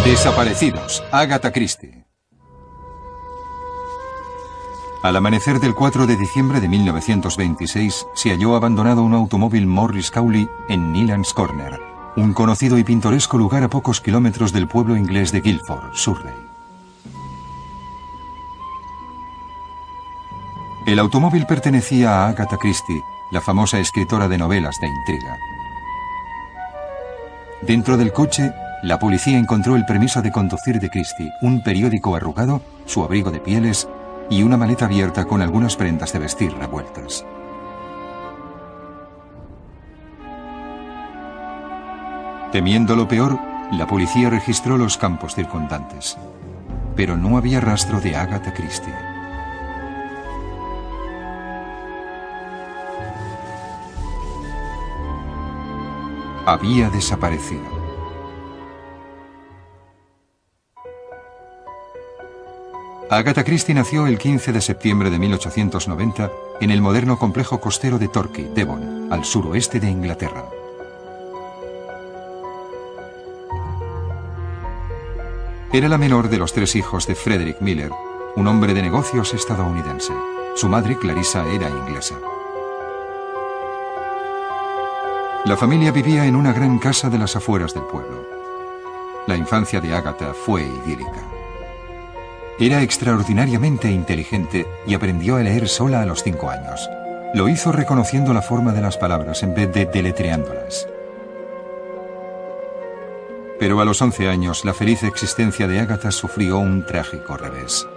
Desaparecidos, Agatha Christie. Al amanecer del 4 de diciembre de 1926 se halló abandonado un automóvil Morris Cowley en Neal's Corner, un conocido y pintoresco lugar a pocos kilómetros del pueblo inglés de Guildford, Surrey. El automóvil pertenecía a Agatha Christie, la famosa escritora de novelas de intriga. Dentro del coche, la policía encontró el permiso de conducir de Christie, un periódico arrugado, su abrigo de pieles y una maleta abierta con algunas prendas de vestir revueltas. Temiendo lo peor, la policía registró los campos circundantes. Pero no había rastro de Agatha Christie. Había desaparecido. Agatha Christie nació el 15 de septiembre de 1890 en el moderno complejo costero de Torquay, Devon, al suroeste de Inglaterra. Era la menor de los 3 hijos de Frederick Miller, un hombre de negocios estadounidense. Su madre, Clarissa, era inglesa. La familia vivía en una gran casa de las afueras del pueblo. La infancia de Agatha fue idílica. Era extraordinariamente inteligente y aprendió a leer sola a los 5 años. Lo hizo reconociendo la forma de las palabras en vez de deletreándolas. Pero a los 11 años, la feliz existencia de Agatha sufrió un trágico revés.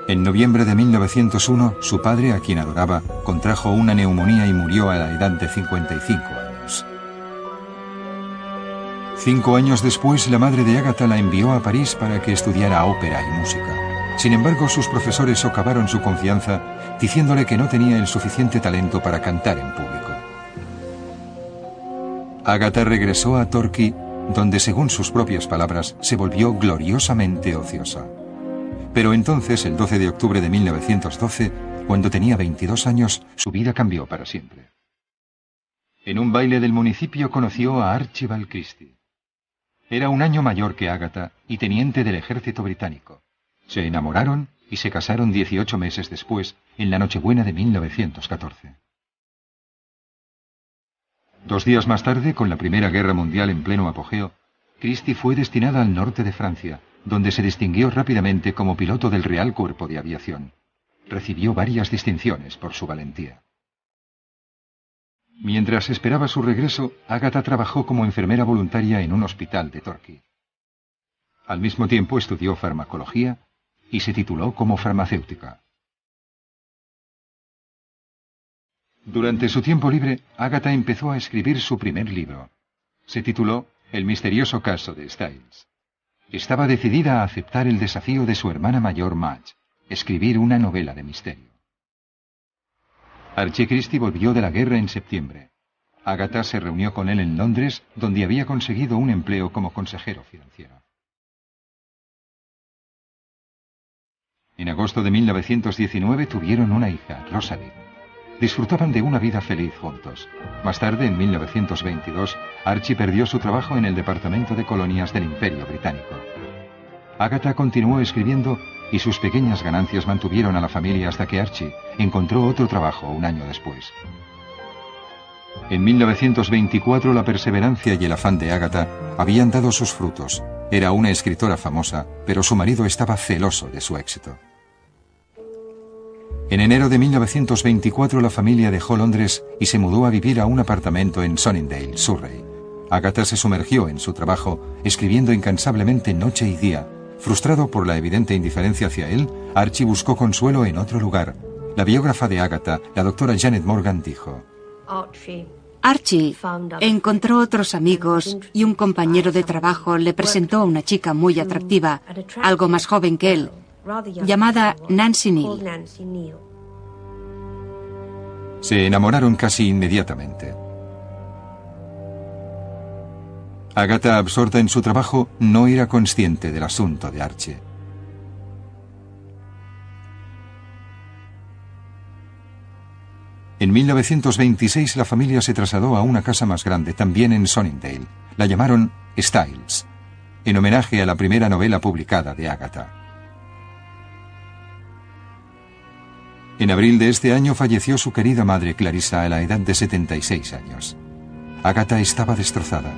En noviembre de 1901, su padre, a quien adoraba, contrajo una neumonía y murió a la edad de 55 años. 5 años después, la madre de Agatha la envió a París para que estudiara ópera y música. Sin embargo, sus profesores socavaron su confianza, diciéndole que no tenía el suficiente talento para cantar en público. Agatha regresó a Torquay, donde, según sus propias palabras, se volvió gloriosamente ociosa. Pero entonces, el 12 de octubre de 1912, cuando tenía 22 años, su vida cambió para siempre. En un baile del municipio conoció a Archibald Christie. Era un año mayor que Agatha y teniente del ejército británico. Se enamoraron y se casaron 18 meses después, en la Nochebuena de 1914. 2 días más tarde, con la Primera Guerra Mundial en pleno apogeo, Christie fue destinada al norte de Francia, donde se distinguió rápidamente como piloto del Real Cuerpo de Aviación. Recibió varias distinciones por su valentía. Mientras esperaba su regreso, Agatha trabajó como enfermera voluntaria en un hospital de Torquay. Al mismo tiempo estudió farmacología y se tituló como farmacéutica. Durante su tiempo libre, Agatha empezó a escribir su primer libro. Se tituló El misterioso caso de Styles. Estaba decidida a aceptar el desafío de su hermana mayor Madge, escribir una novela de misterio. Archie Christie volvió de la guerra en septiembre. Agatha se reunió con él en Londres, donde había conseguido un empleo como consejero financiero. En agosto de 1919 tuvieron una hija, Rosalind. Disfrutaban de una vida feliz juntos. Más tarde, en 1922, Archie perdió su trabajo en el Departamento de Colonias del Imperio Británico. Agatha continuó escribiendo y sus pequeñas ganancias mantuvieron a la familia hasta que Archie encontró otro trabajo un año después. En 1924, la perseverancia y el afán de Agatha habían dado sus frutos. Era una escritora famosa, pero su marido estaba celoso de su éxito. En enero de 1924 la familia dejó Londres y se mudó a vivir a un apartamento en Sunningdale, Surrey. Agatha se sumergió en su trabajo, escribiendo incansablemente noche y día. Frustrado por la evidente indiferencia hacia él, Archie buscó consuelo en otro lugar. La biógrafa de Agatha, la doctora Janet Morgan, dijo: Archie encontró otros amigos y un compañero de trabajo le presentó a una chica muy atractiva, algo más joven que él, llamada Nancy Neal. Se enamoraron casi inmediatamente. Agatha, absorta en su trabajo, no era consciente del asunto de Archie. En 1926 la familia se trasladó a una casa más grande, también en Sunningdale. La llamaron Styles. en homenaje a la primera novela publicada de Agatha. En abril de este año falleció su querida madre Clarissa a la edad de 76 años. Agatha estaba destrozada.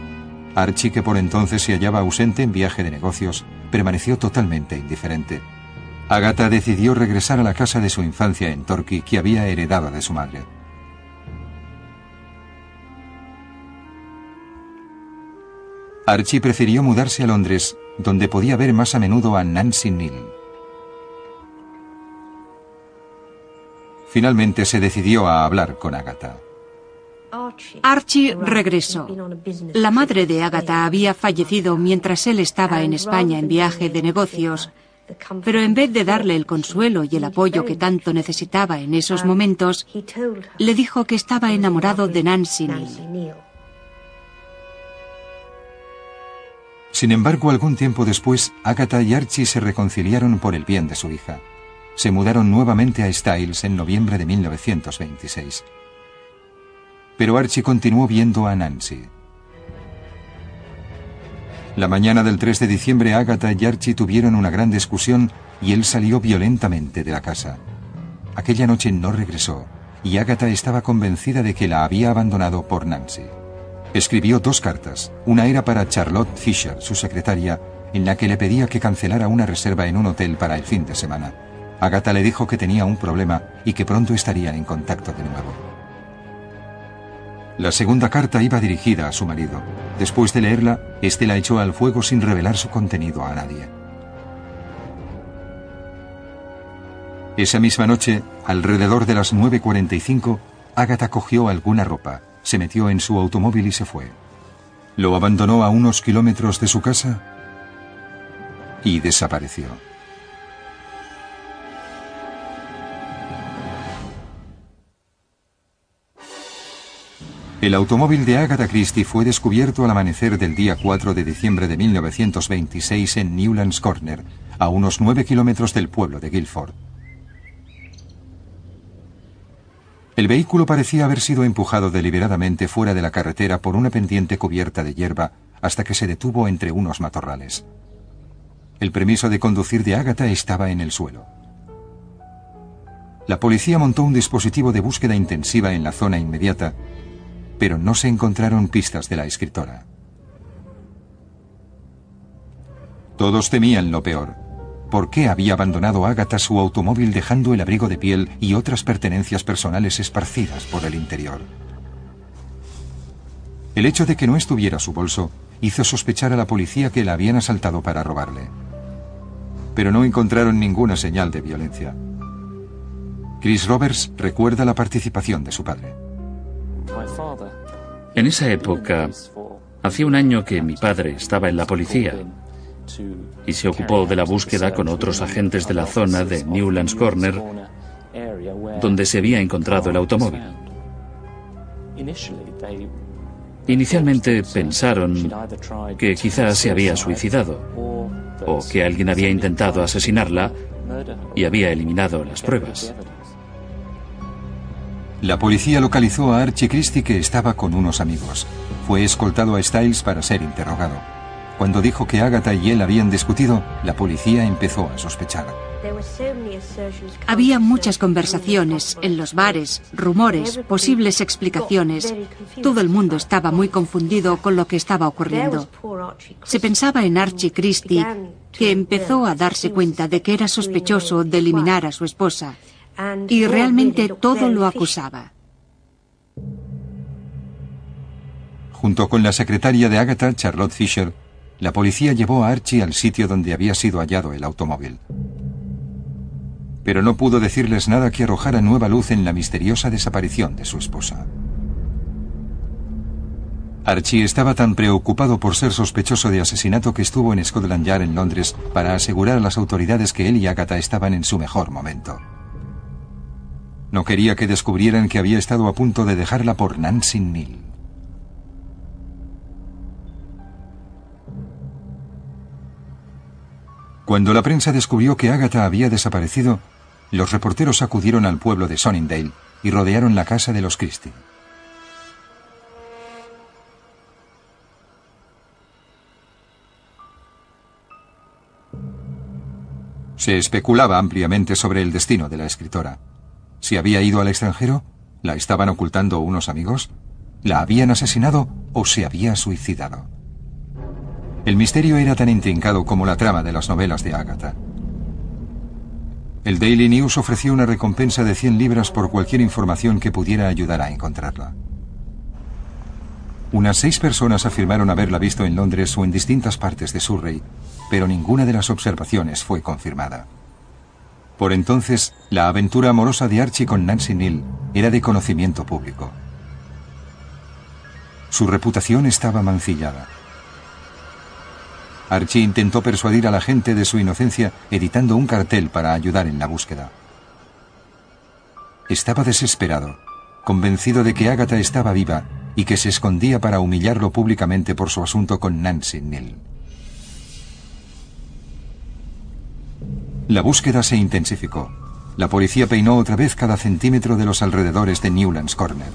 Archie, que por entonces se hallaba ausente en viaje de negocios, permaneció totalmente indiferente. Agatha decidió regresar a la casa de su infancia en Torquay, que había heredado de su madre. Archie prefirió mudarse a Londres, donde podía ver más a menudo a Nancy Neal. Finalmente se decidió a hablar con Agatha. Archie regresó. La madre de Agatha había fallecido mientras él estaba en España en viaje de negocios, pero en vez de darle el consuelo y el apoyo que tanto necesitaba en esos momentos, le dijo que estaba enamorado de Nancy Neal. Sin embargo, algún tiempo después, Agatha y Archie se reconciliaron por el bien de su hija. Se mudaron nuevamente a Styles en noviembre de 1926. Pero Archie continuó viendo a Nancy. La mañana del 3 de diciembre, Agatha y Archie tuvieron una gran discusión y él salió violentamente de la casa. Aquella noche no regresó y Agatha estaba convencida de que la había abandonado por Nancy. Escribió 2 cartas. Una era para Charlotte Fisher, su secretaria, en la que le pedía que cancelara una reserva en un hotel para el fin de semana. Agatha le dijo que tenía un problema y que pronto estarían en contacto de nuevo. La segunda carta iba dirigida a su marido. Después de leerla, este la echó al fuego sin revelar su contenido a nadie. Esa misma noche, alrededor de las 9:45, Agatha cogió alguna ropa, se metió en su automóvil y se fue. Lo abandonó a unos kilómetros de su casa y desapareció. El automóvil de Agatha Christie fue descubierto al amanecer del día 4 de diciembre de 1926 en Newlands Corner, a unos 9 kilómetros del pueblo de Guildford. El vehículo parecía haber sido empujado deliberadamente fuera de la carretera por una pendiente cubierta de hierba hasta que se detuvo entre unos matorrales. El permiso de conducir de Agatha estaba en el suelo. La policía montó un dispositivo de búsqueda intensiva en la zona inmediata, pero no se encontraron pistas de la escritora. Todos temían lo peor. ¿Por qué había abandonado Agatha su automóvil dejando el abrigo de piel y otras pertenencias personales esparcidas por el interior? El hecho de que no estuviera su bolso hizo sospechar a la policía que la habían asaltado para robarle. Pero no encontraron ninguna señal de violencia. Chris Roberts recuerda la participación de su padre. En esa época, hacía un año que mi padre estaba en la policía y se ocupó de la búsqueda con otros agentes de la zona de Newlands Corner, donde se había encontrado el automóvil. Inicialmente pensaron que quizás se había suicidado o que alguien había intentado asesinarla y había eliminado las pruebas. La policía localizó a Archie Christie, que estaba con unos amigos. Fue escoltado a Styles para ser interrogado. Cuando dijo que Agatha y él habían discutido, la policía empezó a sospechar. Había muchas conversaciones en los bares, rumores, posibles explicaciones. Todo el mundo estaba muy confundido con lo que estaba ocurriendo. Se pensaba en Archie Christie, que empezó a darse cuenta de que era sospechoso de eliminar a su esposa. Y realmente todo lo acusaba. Junto con la secretaria de Agatha, Charlotte Fisher, la policía llevó a Archie al sitio donde había sido hallado el automóvil. Pero no pudo decirles nada que arrojara nueva luz en la misteriosa desaparición de su esposa. Archie estaba tan preocupado por ser sospechoso de asesinato que estuvo en Scotland Yard en Londres para asegurar a las autoridades que él y Agatha estaban en su mejor momento. No quería que descubrieran que había estado a punto de dejarla por Nancy Neal. Cuando la prensa descubrió que Agatha había desaparecido, los reporteros acudieron al pueblo de Sunningdale y rodearon la casa de los Christie. Se especulaba ampliamente sobre el destino de la escritora. ¿Si había ido al extranjero? ¿La estaban ocultando unos amigos? ¿La habían asesinado o se había suicidado? El misterio era tan intrincado como la trama de las novelas de Agatha. El Daily News ofreció una recompensa de 100 libras por cualquier información que pudiera ayudar a encontrarla. Unas 6 personas afirmaron haberla visto en Londres o en distintas partes de Surrey, pero ninguna de las observaciones fue confirmada. Por entonces, la aventura amorosa de Archie con Nancy Neal era de conocimiento público. Su reputación estaba mancillada. Archie intentó persuadir a la gente de su inocencia editando un cartel para ayudar en la búsqueda. Estaba desesperado, convencido de que Agatha estaba viva y que se escondía para humillarlo públicamente por su asunto con Nancy Neal. La búsqueda se intensificó. La policía peinó otra vez cada centímetro de los alrededores de Newlands Corner.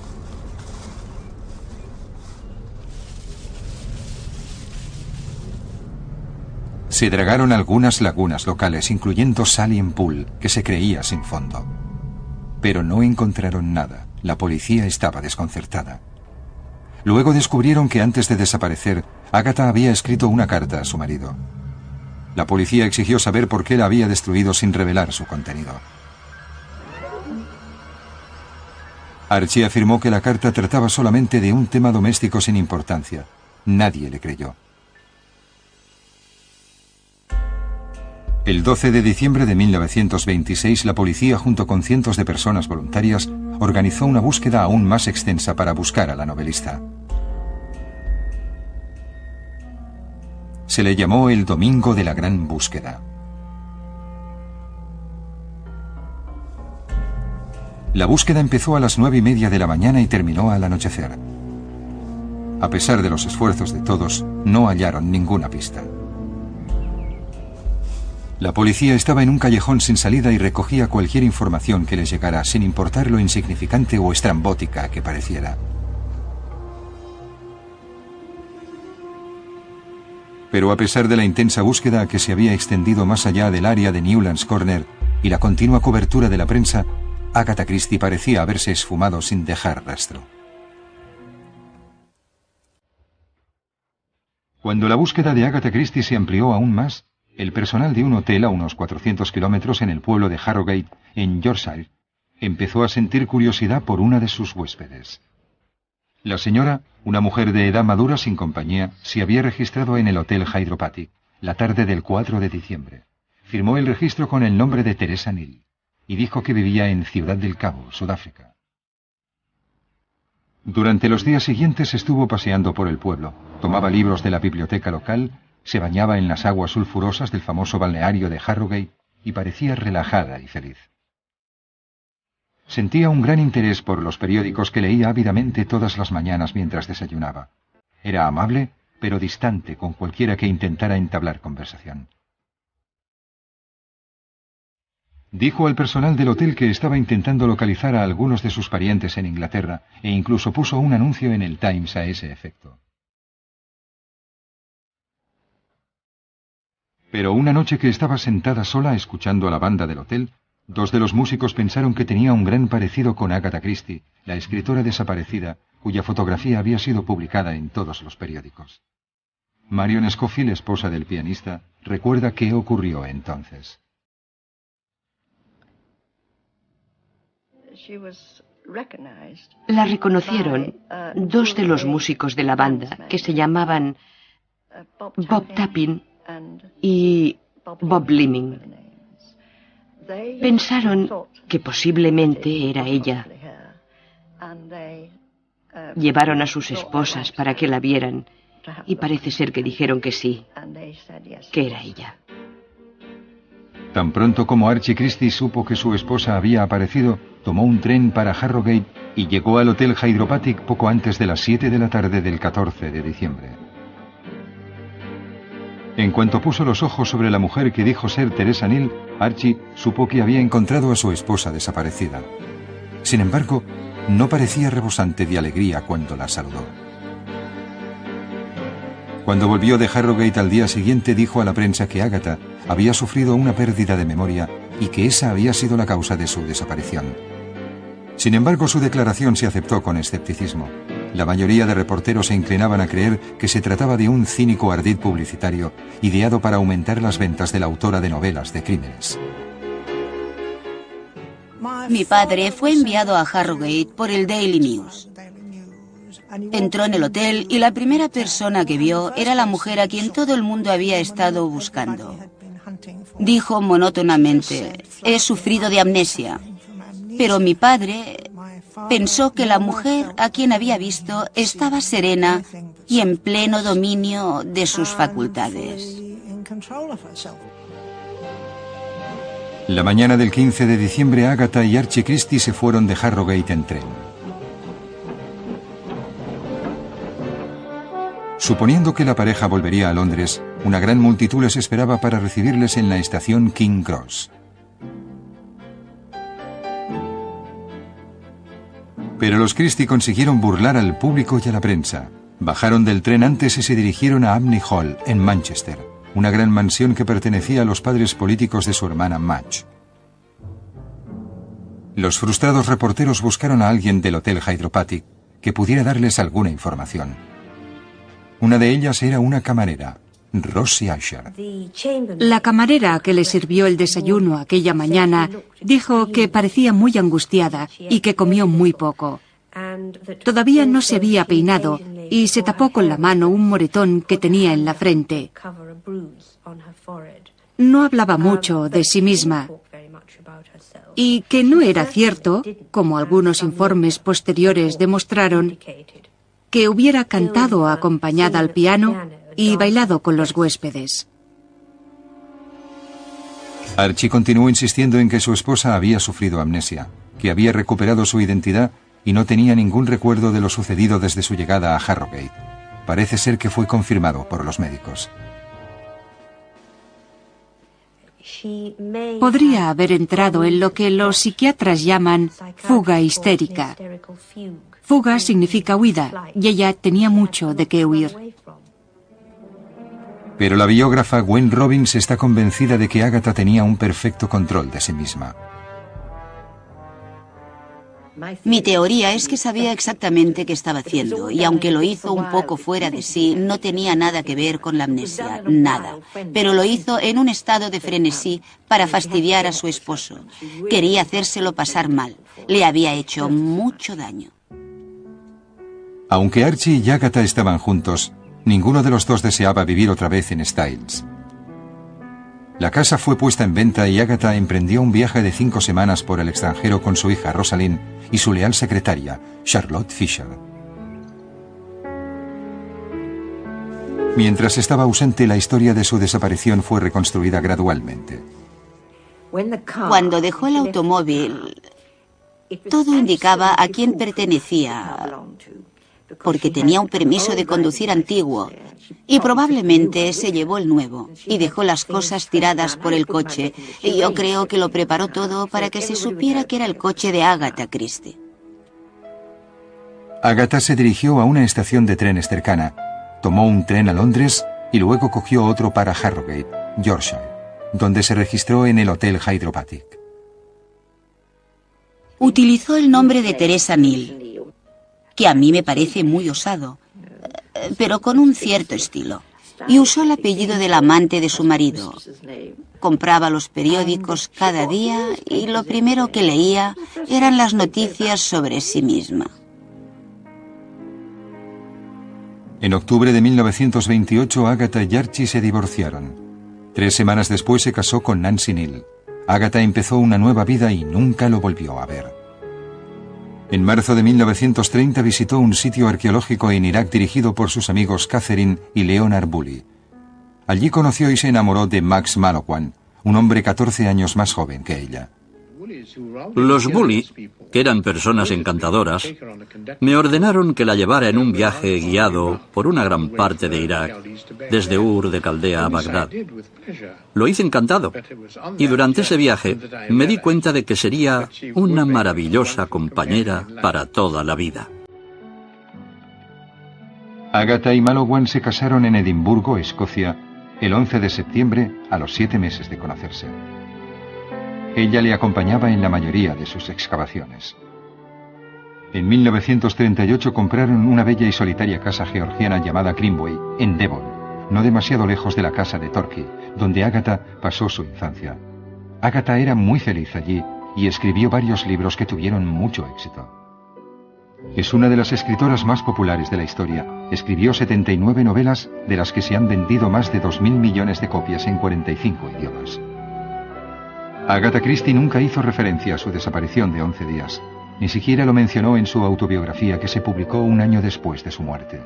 Se dragaron algunas lagunas locales, incluyendo Salient Pool, que se creía sin fondo. Pero no encontraron nada. La policía estaba desconcertada. Luego descubrieron que antes de desaparecer, Agatha había escrito una carta a su marido. La policía exigió saber por qué la había destruido sin revelar su contenido. Archie afirmó que la carta trataba solamente de un tema doméstico sin importancia. Nadie le creyó. El 12 de diciembre de 1926, la policía, junto con cientos de personas voluntarias, organizó una búsqueda aún más extensa para buscar a la novelista. Se le llamó el Domingo de la Gran Búsqueda. La búsqueda empezó a las 9:30 de la mañana y terminó al anochecer. A pesar de los esfuerzos de todos, no hallaron ninguna pista. La policía estaba en un callejón sin salida y recogía cualquier información que les llegara, sin importar lo insignificante o estrambótica que pareciera. Pero a pesar de la intensa búsqueda que se había extendido más allá del área de Newlands Corner y la continua cobertura de la prensa, Agatha Christie parecía haberse esfumado sin dejar rastro. Cuando la búsqueda de Agatha Christie se amplió aún más, el personal de un hotel a unos 400 kilómetros en el pueblo de Harrogate, en Yorkshire, empezó a sentir curiosidad por una de sus huéspedes. La señora, una mujer de edad madura sin compañía, se había registrado en el Hotel Hydropathic la tarde del 4 de diciembre. Firmó el registro con el nombre de Teresa Neal y dijo que vivía en Ciudad del Cabo, Sudáfrica. Durante los días siguientes estuvo paseando por el pueblo, tomaba libros de la biblioteca local, se bañaba en las aguas sulfurosas del famoso balneario de Harrogate y parecía relajada y feliz. Sentía un gran interés por los periódicos que leía ávidamente todas las mañanas mientras desayunaba. Era amable, pero distante con cualquiera que intentara entablar conversación. Dijo al personal del hotel que estaba intentando localizar a algunos de sus parientes en Inglaterra e incluso puso un anuncio en el Times a ese efecto. Pero una noche que estaba sentada sola escuchando a la banda del hotel, dos de los músicos pensaron que tenía un gran parecido con Agatha Christie, la escritora desaparecida, cuya fotografía había sido publicada en todos los periódicos. Marion Scofield, esposa del pianista, recuerda qué ocurrió entonces. La reconocieron dos de los músicos de la banda, que se llamaban Bob Tappin y Bob Liming. Pensaron que posiblemente era ella. Llevaron a sus esposas para que la vieran y parece ser que dijeron que sí, que era ella. Tan pronto como Archie Christie supo que su esposa había aparecido, tomó un tren para Harrogate y llegó al Hotel Hydropathic poco antes de las 7 de la tarde del 14 de diciembre. En cuanto puso los ojos sobre la mujer que dijo ser Teresa Neal, Archie supo que había encontrado a su esposa desaparecida. Sin embargo, no parecía rebosante de alegría cuando la saludó. Cuando volvió de Harrogate al día siguiente, dijo a la prensa que Agatha había sufrido una pérdida de memoria y que esa había sido la causa de su desaparición. Sin embargo, su declaración se aceptó con escepticismo. La mayoría de reporteros se inclinaban a creer que se trataba de un cínico ardid publicitario ideado para aumentar las ventas de la autora de novelas de crímenes. Mi padre fue enviado a Harrogate por el Daily News. Entró en el hotel y la primera persona que vio era la mujer a quien todo el mundo había estado buscando. Dijo monótonamente: he sufrido de amnesia. Pero mi padre pensó que la mujer a quien había visto estaba serena y en pleno dominio de sus facultades. La mañana del 15 de diciembre, Agatha y Archie Christie se fueron de Harrogate en tren. Suponiendo que la pareja volvería a Londres, una gran multitud les esperaba para recibirles en la estación King Cross. Pero los Christie consiguieron burlar al público y a la prensa. Bajaron del tren antes y se dirigieron a Abney Hall, en Manchester, una gran mansión que pertenecía a los padres políticos de su hermana Madge. Los frustrados reporteros buscaron a alguien del Hotel Hydropathic que pudiera darles alguna información. Una de ellas era una camarera, Rosie Usher. La camarera que le sirvió el desayuno aquella mañana dijo que parecía muy angustiada y que comió muy poco. Todavía no se había peinado y se tapó con la mano un moretón que tenía en la frente. No hablaba mucho de sí misma y que no era cierto, como algunos informes posteriores demostraron, que hubiera cantado acompañada al piano y bailado con los huéspedes. Archie continuó insistiendo en que su esposa había sufrido amnesia, que había recuperado su identidad y no tenía ningún recuerdo de lo sucedido desde su llegada a Harrogate. Parece ser que fue confirmado por los médicos. Podría haber entrado en lo que los psiquiatras llaman fuga histérica. Fuga significa huida, y ella tenía mucho de qué huir. Pero la biógrafa Gwen Robbins está convencida de que Agatha tenía un perfecto control de sí misma. Mi teoría es que sabía exactamente qué estaba haciendo, y aunque lo hizo un poco fuera de sí, no tenía nada que ver con la amnesia, nada. Pero lo hizo en un estado de frenesí para fastidiar a su esposo. Quería hacérselo pasar mal. Le había hecho mucho daño. Aunque Archie y Agatha estaban juntos, ninguno de los dos deseaba vivir otra vez en Styles. La casa fue puesta en venta y Agatha emprendió un viaje de 5 semanas por el extranjero con su hija Rosalind y su leal secretaria, Charlotte Fisher. Mientras estaba ausente, la historia de su desaparición fue reconstruida gradualmente. Cuando dejó el automóvil, todo indicaba a quién pertenecía, porque tenía un permiso de conducir antiguo y probablemente se llevó el nuevo y dejó las cosas tiradas por el coche, y yo creo que lo preparó todo para que se supiera que era el coche de Agatha Christie. Agatha se dirigió a una estación de trenes cercana, tomó un tren a Londres y luego cogió otro para Harrogate, Yorkshire, donde se registró en el Hotel Hydropathic. Utilizó el nombre de Teresa Neal, que a mí me parece muy osado, pero con un cierto estilo, y usó el apellido del amante de su marido. Compraba los periódicos cada día y lo primero que leía eran las noticias sobre sí misma. En octubre de 1928, Agatha y Archie se divorciaron. 3 semanas después se casó con Nancy Neal. Agatha empezó una nueva vida y nunca lo volvió a ver. En marzo de 1930 visitó un sitio arqueológico en Irak dirigido por sus amigos Catherine y Leonard Bully. Allí conoció y se enamoró de Max Mallowan, un hombre 14 años más joven que ella. Los Bully, que eran personas encantadoras, me ordenaron que la llevara en un viaje guiado por una gran parte de Irak, desde Ur de Caldea a Bagdad. Lo hice encantado, y durante ese viaje me di cuenta de que sería una maravillosa compañera para toda la vida. Agatha y Malowan se casaron en Edimburgo, Escocia, el 11 de septiembre, a los 7 meses de conocerse. Ella le acompañaba en la mayoría de sus excavaciones. En 1938 compraron una bella y solitaria casa georgiana llamada Greenway, en Devon, no demasiado lejos de la casa de Torquay, donde Agatha pasó su infancia. Agatha era muy feliz allí y escribió varios libros que tuvieron mucho éxito. Es una de las escritoras más populares de la historia. Escribió 79 novelas, de las que se han vendido más de 2.000 millones de copias en 45 idiomas. Agatha Christie nunca hizo referencia a su desaparición de 11 días. Ni siquiera lo mencionó en su autobiografía, que se publicó un año después de su muerte.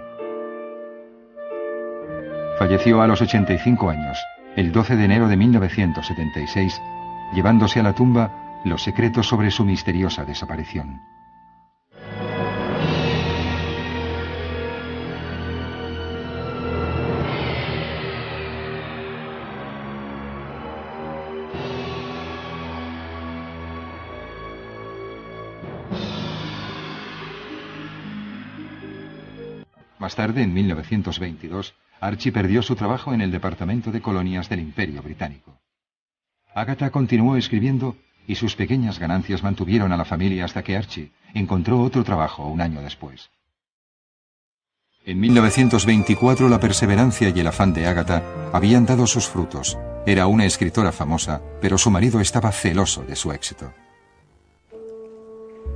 Falleció a los 85 años, el 12 de enero de 1976, llevándose a la tumba los secretos sobre su misteriosa desaparición. Más tarde, en 1922, Archie perdió su trabajo en el Departamento de Colonias del Imperio Británico. Agatha continuó escribiendo y sus pequeñas ganancias mantuvieron a la familia hasta que Archie encontró otro trabajo un año después. En 1924 la perseverancia y el afán de Agatha habían dado sus frutos. Era una escritora famosa, pero su marido estaba celoso de su éxito.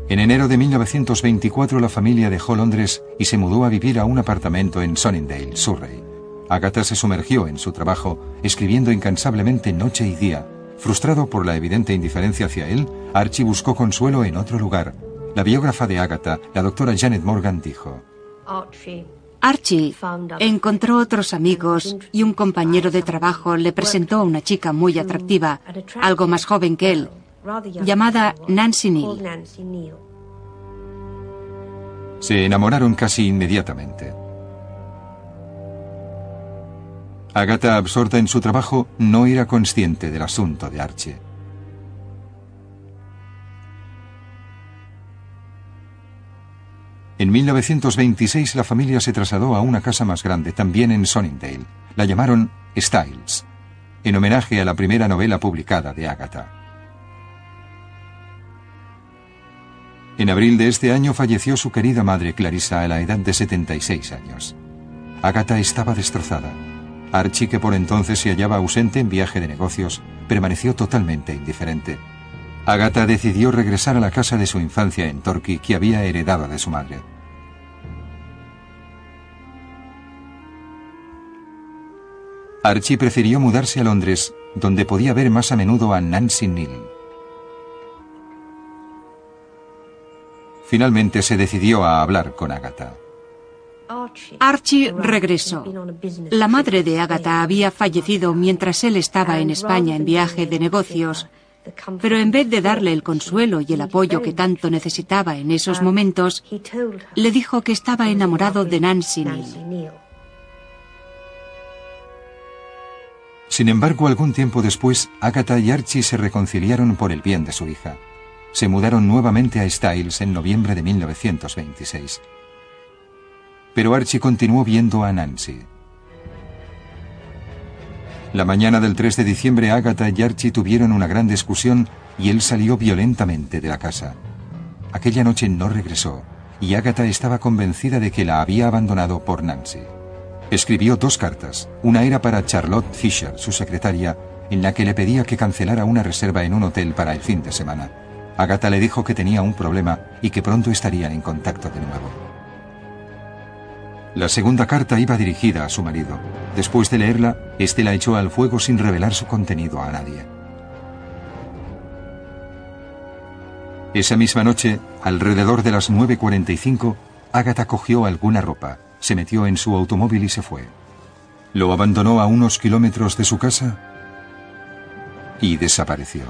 En enero de 1924 la familia dejó Londres y se mudó a vivir a un apartamento en Sunningdale, Surrey. Agatha se sumergió en su trabajo, escribiendo incansablemente noche y día. Frustrado por la evidente indiferencia hacia él, Archie buscó consuelo en otro lugar. La biógrafa de Agatha, la doctora Janet Morgan, dijo: Archie encontró otros amigos y un compañero de trabajo le presentó a una chica muy atractiva, algo más joven que él, llamada Nancy Neal. Se enamoraron casi inmediatamente. Agatha, absorta en su trabajo, no era consciente del asunto de Archie. En 1926 la familia se trasladó a una casa más grande, también en Sunningdale. La llamaron Styles, en homenaje a la primera novela publicada de Agatha. En abril de este año falleció su querida madre Clarissa a la edad de 76 años. Agatha estaba destrozada. Archie, que por entonces se hallaba ausente en viaje de negocios, permaneció totalmente indiferente. Agatha decidió regresar a la casa de su infancia en Torquay, que había heredado de su madre. Archie prefirió mudarse a Londres, donde podía ver más a menudo a Nancy Neal. Finalmente se decidió a hablar con Agatha. Archie regresó. La madre de Agatha había fallecido mientras él estaba en España en viaje de negocios, pero en vez de darle el consuelo y el apoyo que tanto necesitaba en esos momentos, le dijo que estaba enamorado de Nancy Neal. Sin embargo, algún tiempo después, Agatha y Archie se reconciliaron por el bien de su hija. Se mudaron nuevamente a Styles en noviembre de 1926. Pero Archie continuó viendo a Nancy. La mañana del 3 de diciembre, Agatha y Archie tuvieron una gran discusión y él salió violentamente de la casa. Aquella noche no regresó y Agatha estaba convencida de que la había abandonado por Nancy. Escribió 2 cartas. Una era para Charlotte Fisher, su secretaria, en la que le pedía que cancelara una reserva en un hotel para el fin de semana. Agatha le dijo que tenía un problema y que pronto estarían en contacto de nuevo. La segunda carta iba dirigida a su marido. Después de leerla, este la echó al fuego sin revelar su contenido a nadie. Esa misma noche, alrededor de las 9:45, Agatha cogió alguna ropa, se metió en su automóvil y se fue. Lo abandonó a unos kilómetros de su casa y desapareció.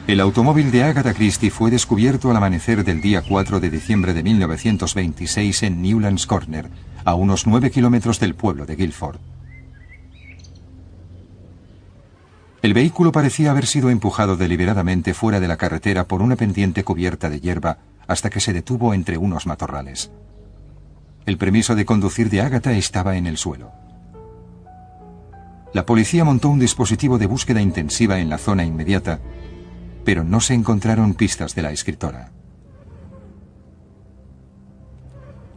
El automóvil de Agatha Christie fue descubierto al amanecer del día 4 de diciembre de 1926 en Newlands Corner, a unos 9 kilómetros del pueblo de Guildford. El vehículo parecía haber sido empujado deliberadamente fuera de la carretera por una pendiente cubierta de hierba hasta que se detuvo entre unos matorrales. El permiso de conducir de Agatha estaba en el suelo. La policía montó un dispositivo de búsqueda intensiva en la zona inmediata, pero no se encontraron pistas de la escritora.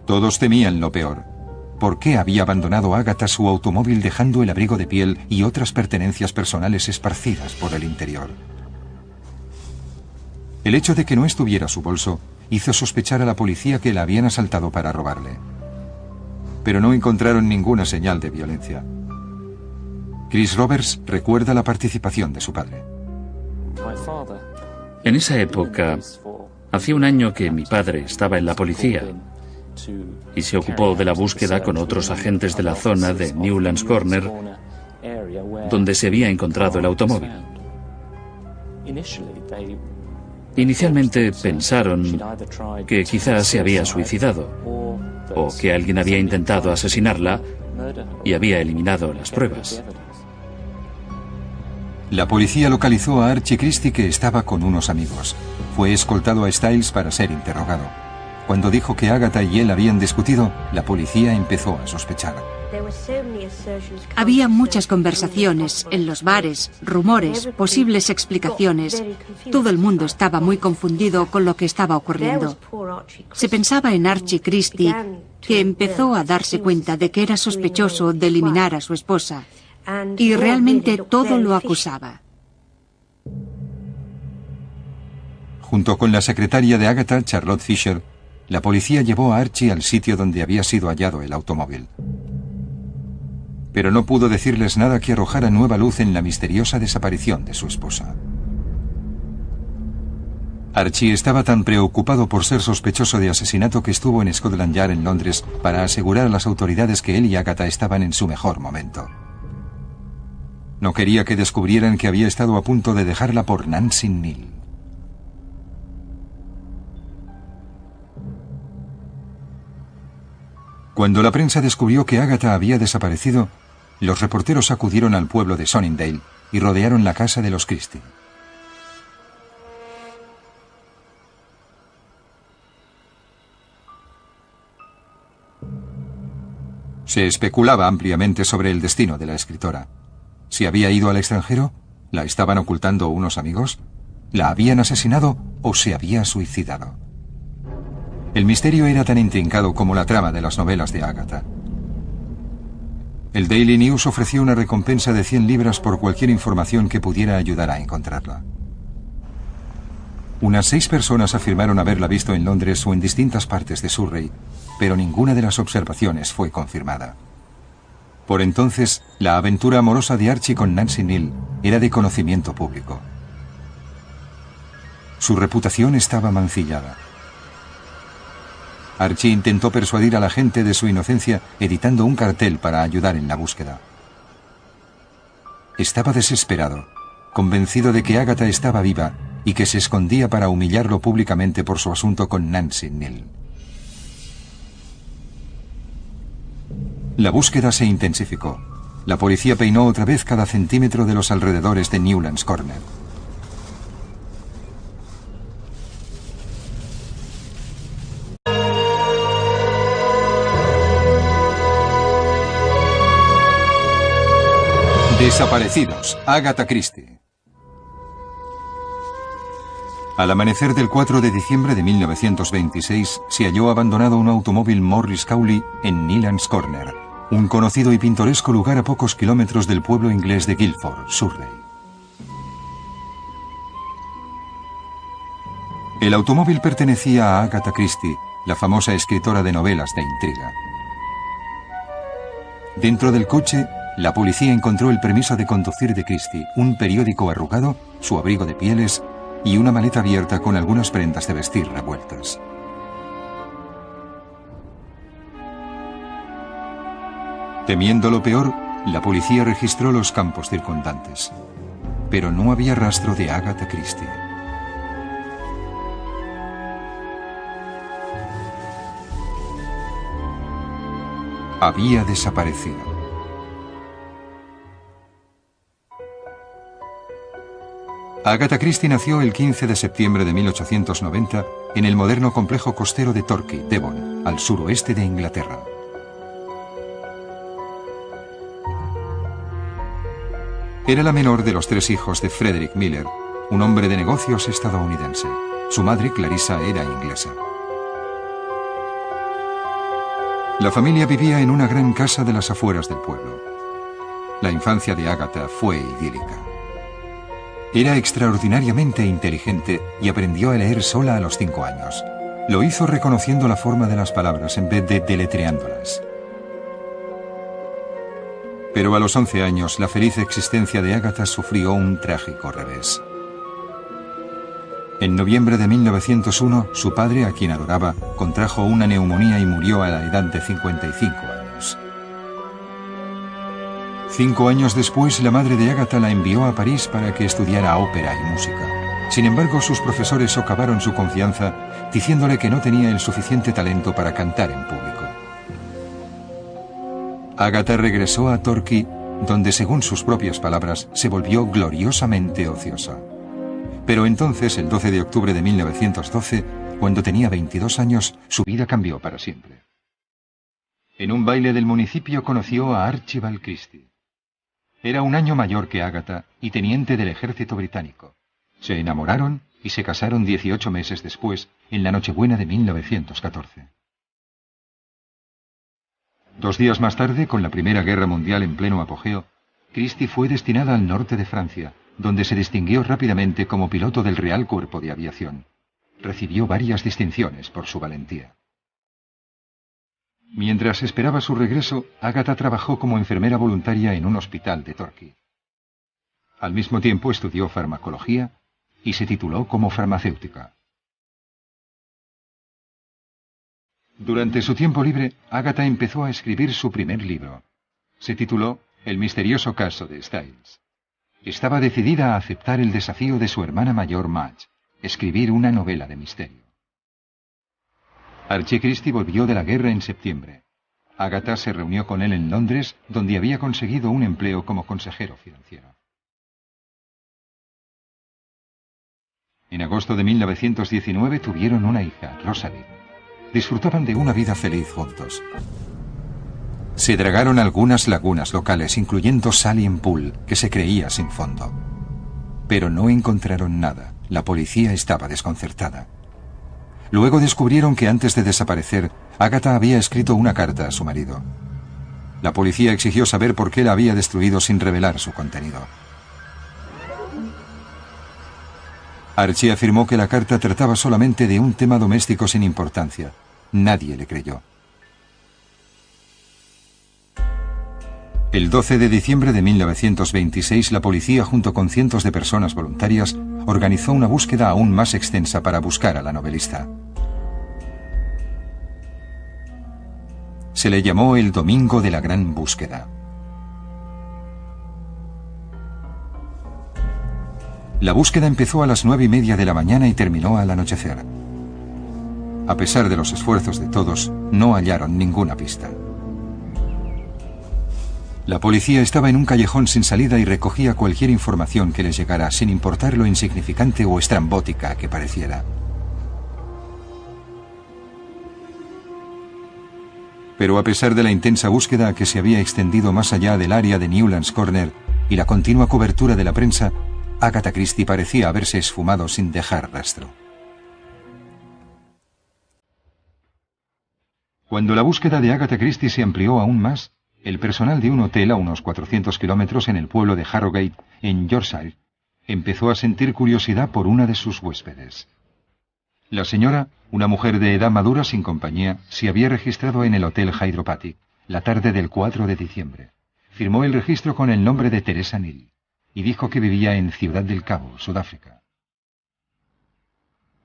Todos temían lo peor. ¿Por qué había abandonado Agatha su automóvil dejando el abrigo de piel y otras pertenencias personales esparcidas por el interior? El hecho de que no estuviera su bolso hizo sospechar a la policía que la habían asaltado para robarle. Pero no encontraron ninguna señal de violencia. Chris Roberts recuerda la participación de su padre. En esa época, hacía un año que mi padre estaba en la policía y se ocupó de la búsqueda con otros agentes de la zona de Newlands Corner, donde se había encontrado el automóvil. Inicialmente pensaron que quizás se había suicidado o que alguien había intentado asesinarla y había eliminado las pruebas. La policía localizó a Archie Christie, que estaba con unos amigos. Fue escoltado a Styles para ser interrogado. Cuando dijo que Agatha y él habían discutido, la policía empezó a sospechar. Había muchas conversaciones en los bares, rumores, posibles explicaciones. Todo el mundo estaba muy confundido con lo que estaba ocurriendo. Se pensaba en Archie Christie, que empezó a darse cuenta de que era sospechoso de eliminar a su esposa. Y realmente todo lo acusaba. Junto con la secretaria de Agatha, Charlotte Fisher, la policía llevó a Archie al sitio donde había sido hallado el automóvil. Pero no pudo decirles nada que arrojara nueva luz en la misteriosa desaparición de su esposa. Archie estaba tan preocupado por ser sospechoso de asesinato que estuvo en Scotland Yard en Londres para asegurar a las autoridades que él y Agatha estaban en su mejor momento. No quería que descubrieran que había estado a punto de dejarla por Nancy Neal. Cuando la prensa descubrió que Agatha había desaparecido, los reporteros acudieron al pueblo de Sunningdale y rodearon la casa de los Christie. Se especulaba ampliamente sobre el destino de la escritora. ¿Se había ido al extranjero? ¿La estaban ocultando unos amigos? ¿La habían asesinado o se había suicidado? El misterio era tan intrincado como la trama de las novelas de Agatha. El Daily News ofreció una recompensa de 100 libras por cualquier información que pudiera ayudar a encontrarla. Unas 6 personas afirmaron haberla visto en Londres o en distintas partes de Surrey, pero ninguna de las observaciones fue confirmada. Por entonces, la aventura amorosa de Archie con Nancy Neal era de conocimiento público. Su reputación estaba mancillada. Archie intentó persuadir a la gente de su inocencia editando un cartel para ayudar en la búsqueda. Estaba desesperado, convencido de que Agatha estaba viva y que se escondía para humillarlo públicamente por su asunto con Nancy Neal. La búsqueda se intensificó. La policía peinó otra vez cada centímetro de los alrededores de Newlands Corner. Desaparecidos, Agatha Christie. Al amanecer del 4 de diciembre de 1926 se halló abandonado un automóvil Morris Cowley en Newlands Corner, un conocido y pintoresco lugar a pocos kilómetros del pueblo inglés de Guildford, Surrey. El automóvil pertenecía a Agatha Christie, la famosa escritora de novelas de intriga. Dentro del coche, la policía encontró el permiso de conducir de Christie, un periódico arrugado, su abrigo de pieles y una maleta abierta con algunas prendas de vestir revueltas. Temiendo lo peor, la policía registró los campos circundantes, pero no había rastro de Agatha Christie. Había desaparecido. Agatha Christie nació el 15 de septiembre de 1890 en el moderno complejo costero de Torquay, Devon, al suroeste de Inglaterra. Era la menor de los 3 hijos de Frederick Miller, un hombre de negocios estadounidense. Su madre, Clarissa, era inglesa. La familia vivía en una gran casa de las afueras del pueblo. La infancia de Agatha fue idílica. Era extraordinariamente inteligente y aprendió a leer sola a los 5 años. Lo hizo reconociendo la forma de las palabras en vez de deletreándolas. Pero a los 11 años, la feliz existencia de Agatha sufrió un trágico revés. En noviembre de 1901, su padre, a quien adoraba, contrajo una neumonía y murió a la edad de 55 años. 5 años después, la madre de Agatha la envió a París para que estudiara ópera y música. Sin embargo, sus profesores socavaron su confianza, diciéndole que no tenía el suficiente talento para cantar en público. Agatha regresó a Torquay, donde, según sus propias palabras, se volvió gloriosamente ociosa. Pero entonces, el 12 de octubre de 1912, cuando tenía 22 años, su vida cambió para siempre. En un baile del municipio conoció a Archibald Christie. Era un año mayor que Agatha y teniente del ejército británico. Se enamoraron y se casaron 18 meses después, en la Nochebuena de 1914. 2 días más tarde, con la Primera Guerra Mundial en pleno apogeo, Christie fue destinada al norte de Francia, donde se distinguió rápidamente como piloto del Real Cuerpo de Aviación. Recibió varias distinciones por su valentía. Mientras esperaba su regreso, Agatha trabajó como enfermera voluntaria en un hospital de Torquay. Al mismo tiempo estudió farmacología y se tituló como farmacéutica. Durante su tiempo libre, Agatha empezó a escribir su primer libro. Se tituló El misterioso caso de Styles. Estaba decidida a aceptar el desafío de su hermana mayor Madge, escribir una novela de misterio. Archie Christie volvió de la guerra en septiembre. Agatha se reunió con él en Londres, donde había conseguido un empleo como consejero financiero. En agosto de 1919 tuvieron una hija, Rosalie. Disfrutaban de una vida feliz juntos. Se dragaron algunas lagunas locales, incluyendo Salient Pool, que se creía sin fondo. Pero no encontraron nada. La policía estaba desconcertada. Luego descubrieron que antes de desaparecer, Agatha había escrito una carta a su marido. La policía exigió saber por qué la había destruido sin revelar su contenido. Archie afirmó que la carta trataba solamente de un tema doméstico sin importancia. Nadie le creyó. El 12 de diciembre de 1926, la policía, junto con cientos de personas voluntarias, organizó una búsqueda aún más extensa para buscar a la novelista. Se le llamó el Domingo de la Gran Búsqueda. La búsqueda empezó a las 9:30 de la mañana y terminó al anochecer. A pesar de los esfuerzos de todos, no hallaron ninguna pista. La policía estaba en un callejón sin salida y recogía cualquier información que les llegara, sin importar lo insignificante o estrambótica que pareciera. Pero a pesar de la intensa búsqueda que se había extendido más allá del área de Newlands Corner y la continua cobertura de la prensa, Agatha Christie parecía haberse esfumado sin dejar rastro. Cuando la búsqueda de Agatha Christie se amplió aún más, el personal de un hotel a unos 400 kilómetros en el pueblo de Harrogate, en Yorkshire, empezó a sentir curiosidad por una de sus huéspedes. La señora, una mujer de edad madura sin compañía, se había registrado en el Hotel Hydropathic la tarde del 4 de diciembre. Firmó el registro con el nombre de Teresa Neal y dijo que vivía en Ciudad del Cabo, Sudáfrica.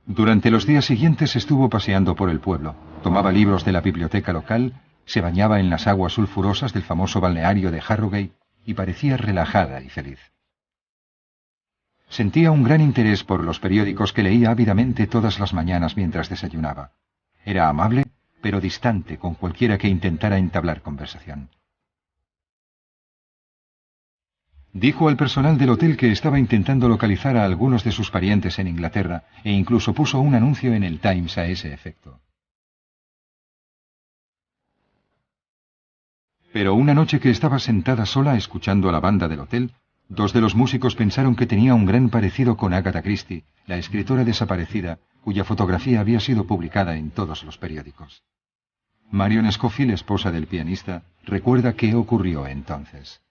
Durante los días siguientes estuvo paseando por el pueblo, tomaba libros de la biblioteca local, se bañaba en las aguas sulfurosas del famoso balneario de Harrogate y parecía relajada y feliz. Sentía un gran interés por los periódicos que leía ávidamente todas las mañanas mientras desayunaba. Era amable, pero distante con cualquiera que intentara entablar conversación. Dijo al personal del hotel que estaba intentando localizar a algunos de sus parientes en Inglaterra e incluso puso un anuncio en el Times a ese efecto. Pero una noche que estaba sentada sola escuchando a la banda del hotel, dos de los músicos pensaron que tenía un gran parecido con Agatha Christie, la escritora desaparecida, cuya fotografía había sido publicada en todos los periódicos. Marion Scofield, esposa del pianista, recuerda qué ocurrió entonces.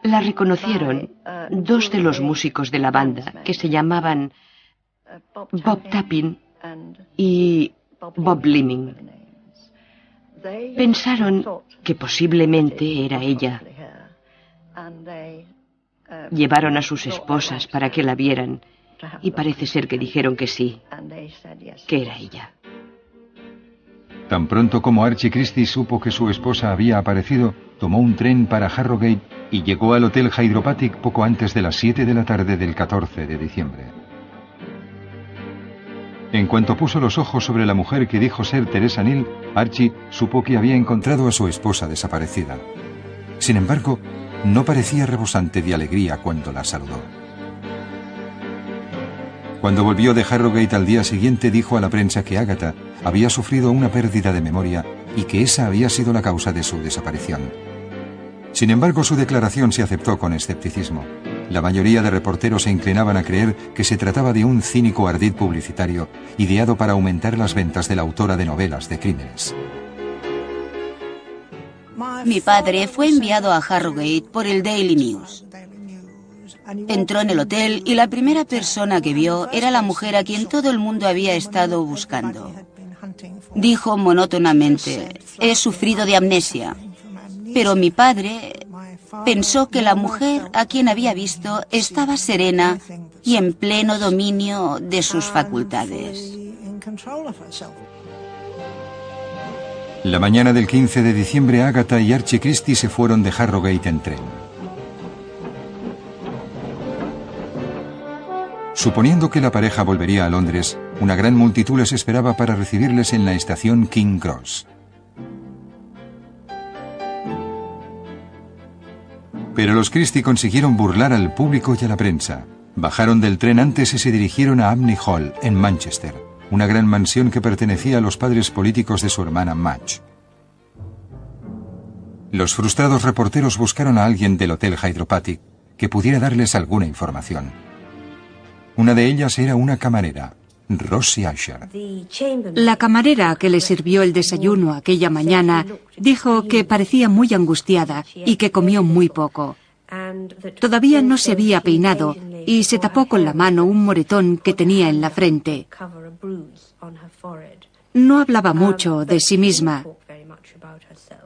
La reconocieron dos de los músicos de la banda, que se llamaban Bob Tappin y Bob Liming. Pensaron que posiblemente era ella. Llevaron a sus esposas para que la vieran y parece ser que dijeron que sí, que era ella. Tan pronto como Archie Christie supo que su esposa había aparecido, tomó un tren para Harrogate y llegó al Hotel Hydropathic poco antes de las 7 de la tarde del 14 de diciembre. En cuanto puso los ojos sobre la mujer que dijo ser Teresa Neal, Archie supo que había encontrado a su esposa desaparecida. Sin embargo, no parecía rebosante de alegría cuando la saludó. Cuando volvió de Harrogate al día siguiente, dijo a la prensa que Agatha había sufrido una pérdida de memoria y que esa había sido la causa de su desaparición. Sin embargo, su declaración se aceptó con escepticismo. La mayoría de reporteros se inclinaban a creer que se trataba de un cínico ardid publicitario ideado para aumentar las ventas de la autora de novelas de crímenes. Mi padre fue enviado a Harrogate por el Daily News. Entró en el hotel y la primera persona que vio era la mujer a quien todo el mundo había estado buscando. Dijo monótonamente: he sufrido de amnesia. Pero mi padre pensó que la mujer a quien había visto estaba serena y en pleno dominio de sus facultades. La mañana del 15 de diciembre, Agatha y Archie Christie se fueron de Harrogate en tren. Suponiendo que la pareja volvería a Londres, una gran multitud les esperaba para recibirles en la estación King Cross. Pero los Christie consiguieron burlar al público y a la prensa. Bajaron del tren antes y se dirigieron a Abney Hall, en Manchester, una gran mansión que pertenecía a los padres políticos de su hermana Madge. Los frustrados reporteros buscaron a alguien del Hotel Hydropathic que pudiera darles alguna información. Una de ellas era una camarera, Rosie Usher. La camarera que le sirvió el desayuno aquella mañana dijo que parecía muy angustiada y que comió muy poco. Todavía no se había peinado y se tapó con la mano un moretón que tenía en la frente. No hablaba mucho de sí misma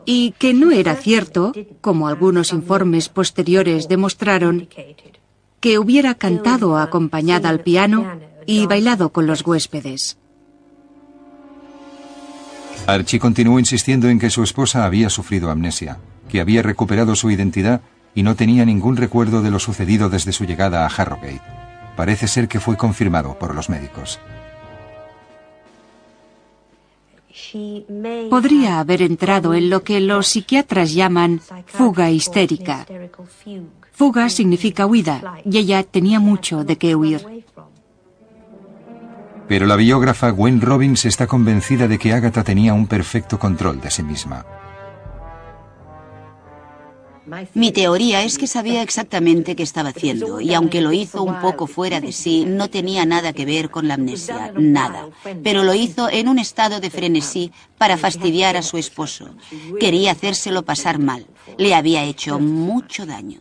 y que no era cierto, como algunos informes posteriores demostraron, que hubiera cantado acompañada al piano y bailado con los huéspedes. Archie continuó insistiendo en que su esposa había sufrido amnesia, que había recuperado su identidad y no tenía ningún recuerdo de lo sucedido desde su llegada a Harrogate. Parece ser que fue confirmado por los médicos. Podría haber entrado en lo que los psiquiatras llaman fuga histérica. Fuga significa huida, y ella tenía mucho de qué huir. Pero la biógrafa Gwen Robbins está convencida de que Agatha tenía un perfecto control de sí misma. Mi teoría es que sabía exactamente qué estaba haciendo, y aunque lo hizo un poco fuera de sí, no tenía nada que ver con la amnesia, nada. Pero lo hizo en un estado de frenesí para fastidiar a su esposo. Quería hacérselo pasar mal. Le había hecho mucho daño.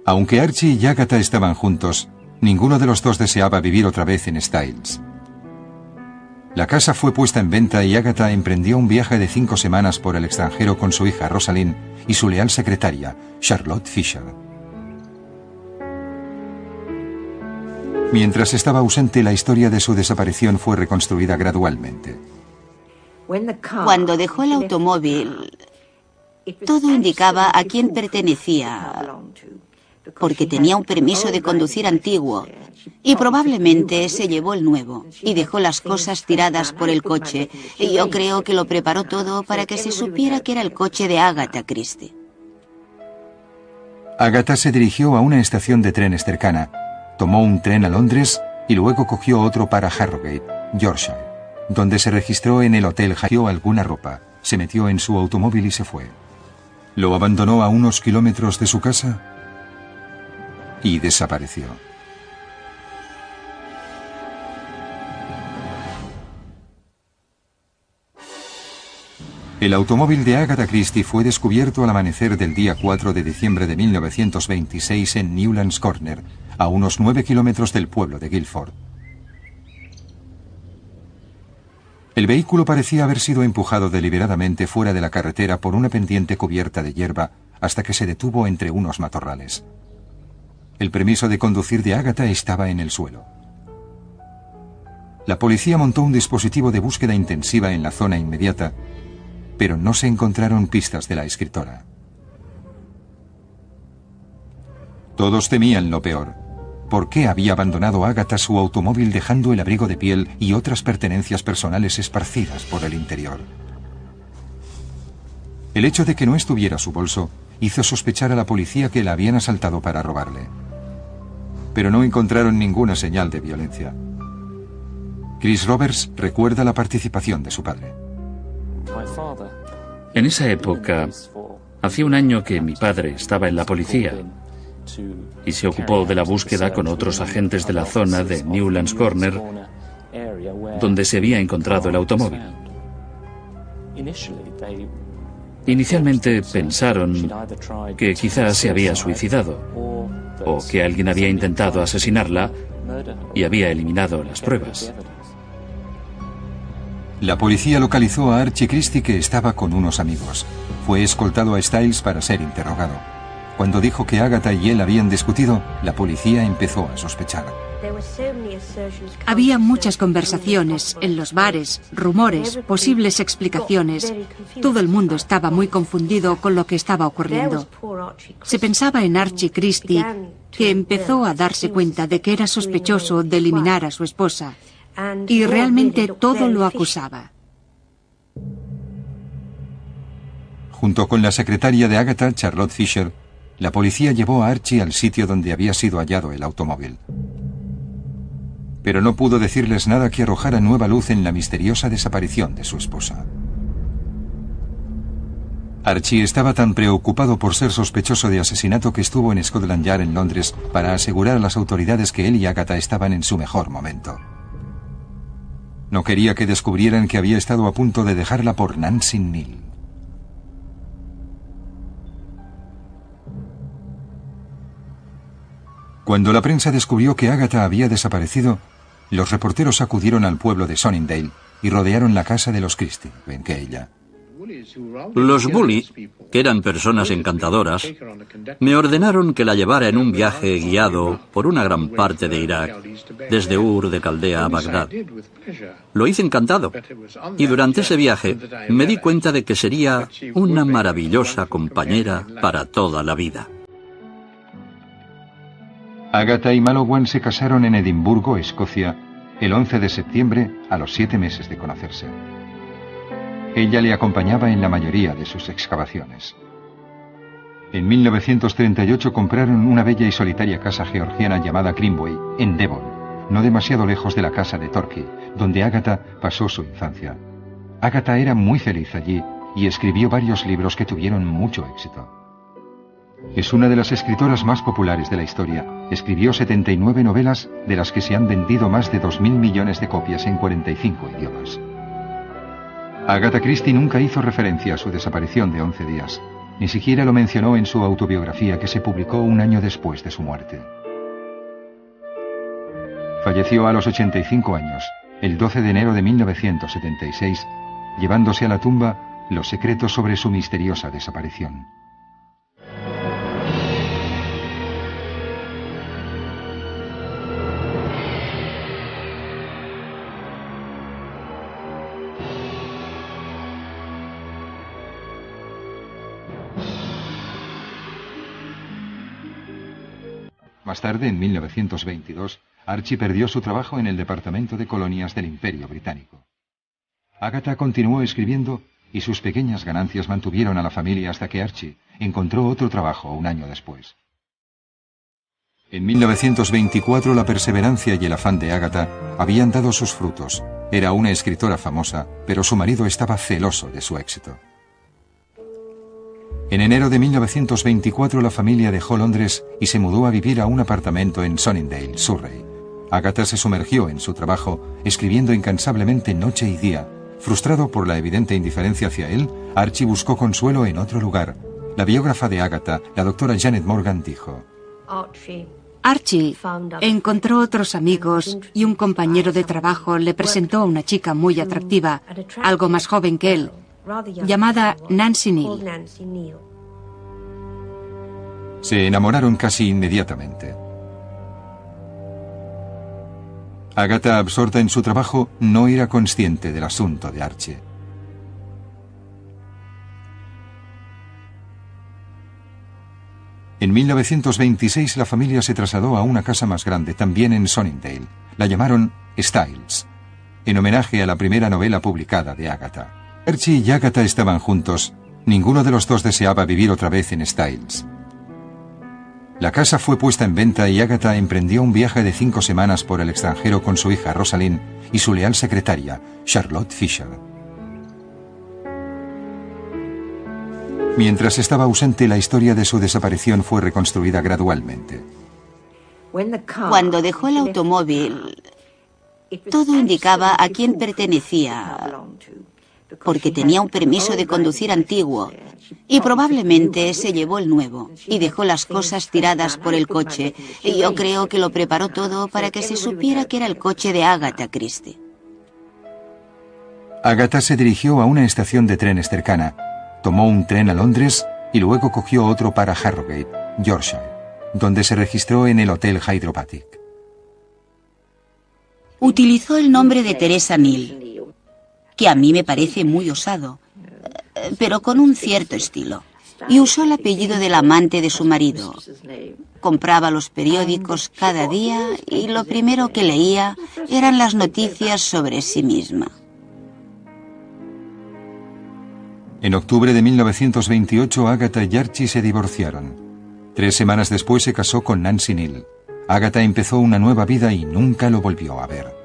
Aunque Archie y Agatha estaban juntos, ninguno de los dos deseaba vivir otra vez en Styles. La casa fue puesta en venta y Agatha emprendió un viaje de 5 semanas por el extranjero con su hija Rosalind y su leal secretaria, Charlotte Fisher. Mientras estaba ausente, la historia de su desaparición fue reconstruida gradualmente. Cuando dejó el automóvil, todo indicaba a quién pertenecía. porque tenía un permiso de conducir antiguo y probablemente se llevó el nuevo y dejó las cosas tiradas por el coche, y yo creo que lo preparó todo para que se supiera que era el coche de Agatha Christie. Agatha se dirigió a una estación de trenes cercana, tomó un tren a Londres y luego cogió otro para Harrogate, Yorkshire, donde se registró en el hotel, hackeó alguna ropa, se metió en su automóvil y se fue. Lo abandonó a unos kilómetros de su casa y desapareció. El automóvil de Agatha Christie fue descubierto al amanecer del día 4 de diciembre de 1926 en Newlands Corner, a unos 9 kilómetros del pueblo de Guildford. El vehículo parecía haber sido empujado deliberadamente fuera de la carretera por una pendiente cubierta de hierba hasta que se detuvo entre unos matorrales. El permiso de conducir de Agatha estaba en el suelo. La policía montó un dispositivo de búsqueda intensiva en la zona inmediata, pero no se encontraron pistas de la escritora. Todos temían lo peor. ¿Por qué había abandonado Agatha su automóvil dejando el abrigo de piel y otras pertenencias personales esparcidas por el interior? El hecho de que no estuviera su bolso hizo sospechar a la policía que la habían asaltado para robarle. Pero no encontraron ninguna señal de violencia. Chris Roberts recuerda la participación de su padre. En esa época, hacía un año que mi padre estaba en la policía y se ocupó de la búsqueda con otros agentes de la zona de Newlands Corner, donde se había encontrado el automóvil. Inicialmente pensaron que quizás se había suicidado o que alguien había intentado asesinarla y había eliminado las pruebas. La policía localizó a Archie Christie, que estaba con unos amigos. Fue escoltado a Styles para ser interrogado. Cuando dijo que Agatha y él habían discutido, la policía empezó a sospechar. Había muchas conversaciones en los bares, rumores, posibles explicaciones. Todo el mundo estaba muy confundido con lo que estaba ocurriendo. Se pensaba en Archie Christie, que empezó a darse cuenta de que era sospechoso de eliminar a su esposa. Y realmente todo lo acusaba. Junto con la secretaria de Agatha, Charlotte Fisher, la policía llevó a Archie al sitio donde había sido hallado el automóvil. Pero no pudo decirles nada que arrojara nueva luz en la misteriosa desaparición de su esposa. Archie estaba tan preocupado por ser sospechoso de asesinato que estuvo en Scotland Yard en Londres para asegurar a las autoridades que él y Agatha estaban en su mejor momento. No quería que descubrieran que había estado a punto de dejarla por Nancy Neal. Cuando la prensa descubrió que Agatha había desaparecido, los reporteros acudieron al pueblo de Sunningdale y rodearon la casa de los Christie, en que ella. Los Bully, que eran personas encantadoras, me ordenaron que la llevara en un viaje guiado por una gran parte de Irak, desde Ur de Caldea a Bagdad. Lo hice encantado, y durante ese viaje me di cuenta de que sería una maravillosa compañera para toda la vida. Agatha y Malowan se casaron en Edimburgo, Escocia, el 11 de septiembre, a los 7 meses de conocerse. Ella le acompañaba en la mayoría de sus excavaciones. En 1938 compraron una bella y solitaria casa georgiana llamada Greenway, en Devon, no demasiado lejos de la casa de Torquay, donde Agatha pasó su infancia. Agatha era muy feliz allí y escribió varios libros que tuvieron mucho éxito. Es una de las escritoras más populares de la historia. Escribió 79 novelas, de las que se han vendido más de 2.000 millones de copias en 45 idiomas. Agatha Christie nunca hizo referencia a su desaparición de 11 días. Ni siquiera lo mencionó en su autobiografía, que se publicó un año después de su muerte. Falleció a los 85 años, el 12 de enero de 1976, llevándose a la tumba los secretos sobre su misteriosa desaparición. Más tarde, en 1922, Archie perdió su trabajo en el Departamento de Colonias del Imperio Británico. Agatha continuó escribiendo y sus pequeñas ganancias mantuvieron a la familia hasta que Archie encontró otro trabajo un año después. En 1924 la perseverancia y el afán de Agatha habían dado sus frutos. Era una escritora famosa, pero su marido estaba celoso de su éxito. En enero de 1924 la familia dejó Londres y se mudó a vivir a un apartamento en Sunningdale, Surrey. Agatha se sumergió en su trabajo, escribiendo incansablemente noche y día. Frustrado por la evidente indiferencia hacia él, Archie buscó consuelo en otro lugar. La biógrafa de Agatha, la doctora Janet Morgan, dijo: Archie encontró otros amigos y un compañero de trabajo le presentó a una chica muy atractiva, algo más joven que él, llamada Nancy Neal. Se enamoraron casi inmediatamente. Agatha, absorta en su trabajo, no era consciente del asunto de Archie. En 1926 la familia se trasladó a una casa más grande, también en Sunningdale. La llamaron Styles, en homenaje a la primera novela publicada de Agatha. Archie y Agatha estaban juntos. Ninguno de los dos deseaba vivir otra vez en Styles. La casa fue puesta en venta y Agatha emprendió un viaje de 5 semanas por el extranjero con su hija Rosalind y su leal secretaria, Charlotte Fisher. Mientras estaba ausente, la historia de su desaparición fue reconstruida gradualmente. Cuando dejó el automóvil, todo indicaba a quién pertenecía, porque tenía un permiso de conducir antiguo y probablemente se llevó el nuevo y dejó las cosas tiradas por el coche, y yo creo que lo preparó todo para que se supiera que era el coche de Agatha Christie. Agatha se dirigió a una estación de trenes cercana, tomó un tren a Londres y luego cogió otro para Harrogate, Yorkshire, donde se registró en el Hotel Hydropathic. Utilizó el nombre de Teresa Neal, que a mí me parece muy osado, pero con un cierto estilo, y usó el apellido del amante de su marido. Compraba los periódicos cada día y lo primero que leía eran las noticias sobre sí misma. En octubre de 1928, Agatha y Archie se divorciaron. 3 semanas después se casó con Nancy Neal. Agatha empezó una nueva vida y nunca lo volvió a ver.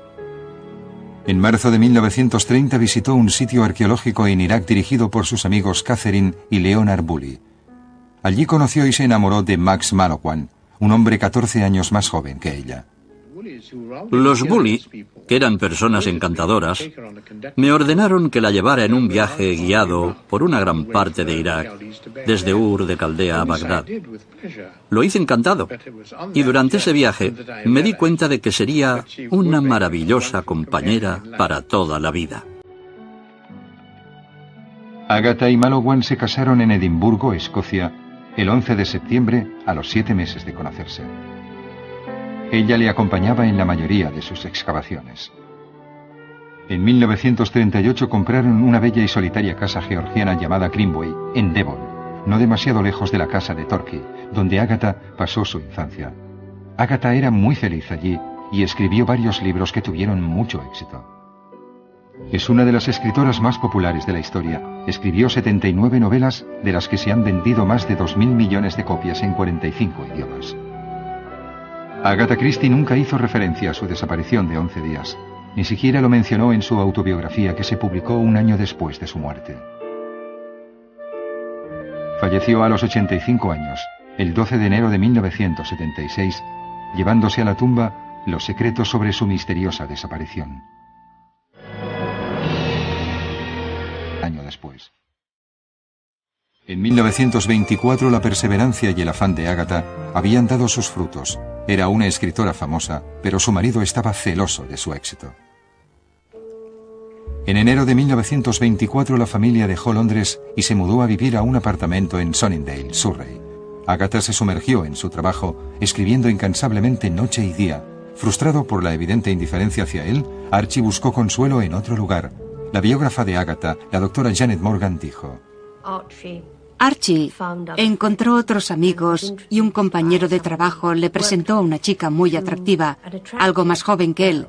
En marzo de 1930 visitó un sitio arqueológico en Irak dirigido por sus amigos Catherine y Leonard Bully. Allí conoció y se enamoró de Max Mallowan, un hombre 14 años más joven que ella. Los Bully, que eran personas encantadoras, me ordenaron que la llevara en un viaje guiado por una gran parte de Irak, desde Ur de Caldea a Bagdad. Lo hice encantado, y durante ese viaje me di cuenta de que sería una maravillosa compañera para toda la vida. Agatha y Mallowan se casaron en Edimburgo, Escocia, el 11 de septiembre, a los 7 meses de conocerse. Ella le acompañaba en la mayoría de sus excavaciones. En 1938 compraron una bella y solitaria casa georgiana llamada Greenway, en Devon, no demasiado lejos de la casa de Torquay, donde Agatha pasó su infancia. Agatha era muy feliz allí y escribió varios libros que tuvieron mucho éxito. Es una de las escritoras más populares de la historia. Escribió 79 novelas, de las que se han vendido más de 2.000 millones de copias en 45 idiomas. Agatha Christie nunca hizo referencia a su desaparición de 11 días. Ni siquiera lo mencionó en su autobiografía, que se publicó un año después de su muerte. Falleció a los 85 años, el 12 de enero de 1976, llevándose a la tumba los secretos sobre su misteriosa desaparición. Año después. En 1924 la perseverancia y el afán de Agatha habían dado sus frutos. Era una escritora famosa, pero su marido estaba celoso de su éxito. En enero de 1924 la familia dejó Londres y se mudó a vivir a un apartamento en Sunningdale, Surrey. Agatha se sumergió en su trabajo, escribiendo incansablemente noche y día. Frustrado por la evidente indiferencia hacia él, Archie buscó consuelo en otro lugar. La biógrafa de Agatha, la doctora Janet Morgan, dijo: Archie encontró otros amigos y un compañero de trabajo le presentó a una chica muy atractiva, algo más joven que él,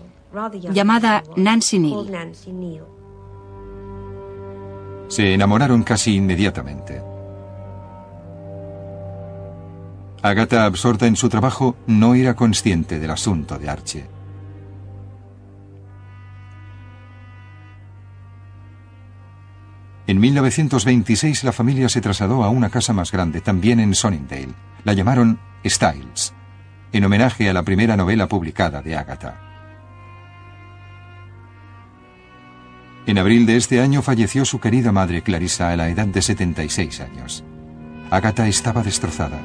llamada Nancy Neal. Se enamoraron casi inmediatamente. Agatha, absorta en su trabajo, no era consciente del asunto de Archie. En 1926 la familia se trasladó a una casa más grande, también en Sunningdale. La llamaron Styles, en homenaje a la primera novela publicada de Agatha. En abril de este año falleció su querida madre Clarissa a la edad de 76 años. Agatha estaba destrozada.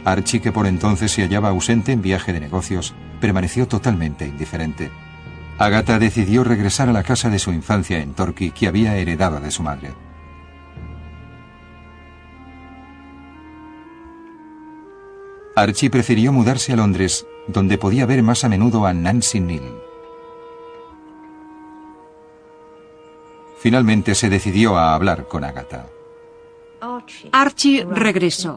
Archie, que por entonces se hallaba ausente en viaje de negocios, permaneció totalmente indiferente. Agatha decidió regresar a la casa de su infancia en Torquay, que había heredado de su madre. Archie prefirió mudarse a Londres, donde podía ver más a menudo a Nancy Neal. Finalmente se decidió a hablar con Agatha. Archie regresó.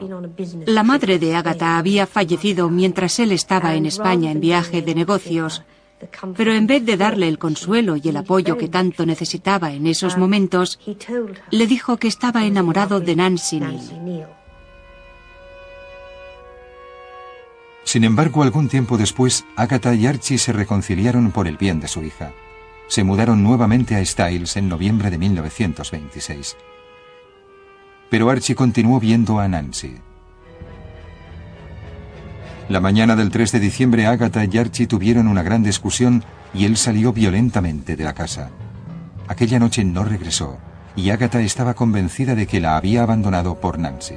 La madre de Agatha había fallecido mientras él estaba en España en viaje de negocios, pero en vez de darle el consuelo y el apoyo que tanto necesitaba en esos momentos, le dijo que estaba enamorado de Nancy Neal. Sin embargo, algún tiempo después, Agatha y Archie se reconciliaron por el bien de su hija. Se mudaron nuevamente a Styles en noviembre de 1926. Pero Archie continuó viendo a Nancy. La mañana del 3 de diciembre, Agatha y Archie tuvieron una gran discusión y él salió violentamente de la casa. Aquella noche no regresó y Agatha estaba convencida de que la había abandonado por Nancy.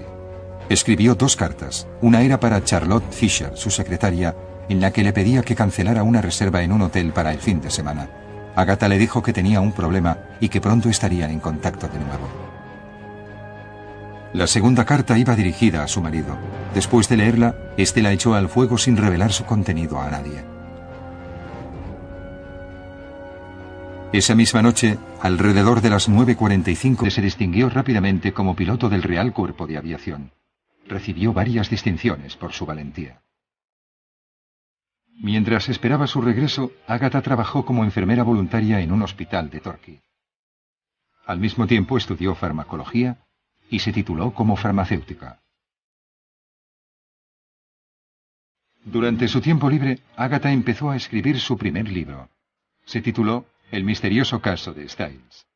Escribió 2 cartas. Una era para Charlotte Fisher, su secretaria, en la que le pedía que cancelara una reserva en un hotel para el fin de semana. Agatha le dijo que tenía un problema y que pronto estarían en contacto de nuevo. La segunda carta iba dirigida a su marido. Después de leerla, este la echó al fuego sin revelar su contenido a nadie. Esa misma noche, alrededor de las 9:45, se distinguió rápidamente como piloto del Real Cuerpo de Aviación. Recibió varias distinciones por su valentía. Mientras esperaba su regreso, Agatha trabajó como enfermera voluntaria en un hospital de Torquay. Al mismo tiempo estudió farmacología y se tituló como farmacéutica. Durante su tiempo libre, Agatha empezó a escribir su primer libro. Se tituló El misterioso caso de Styles.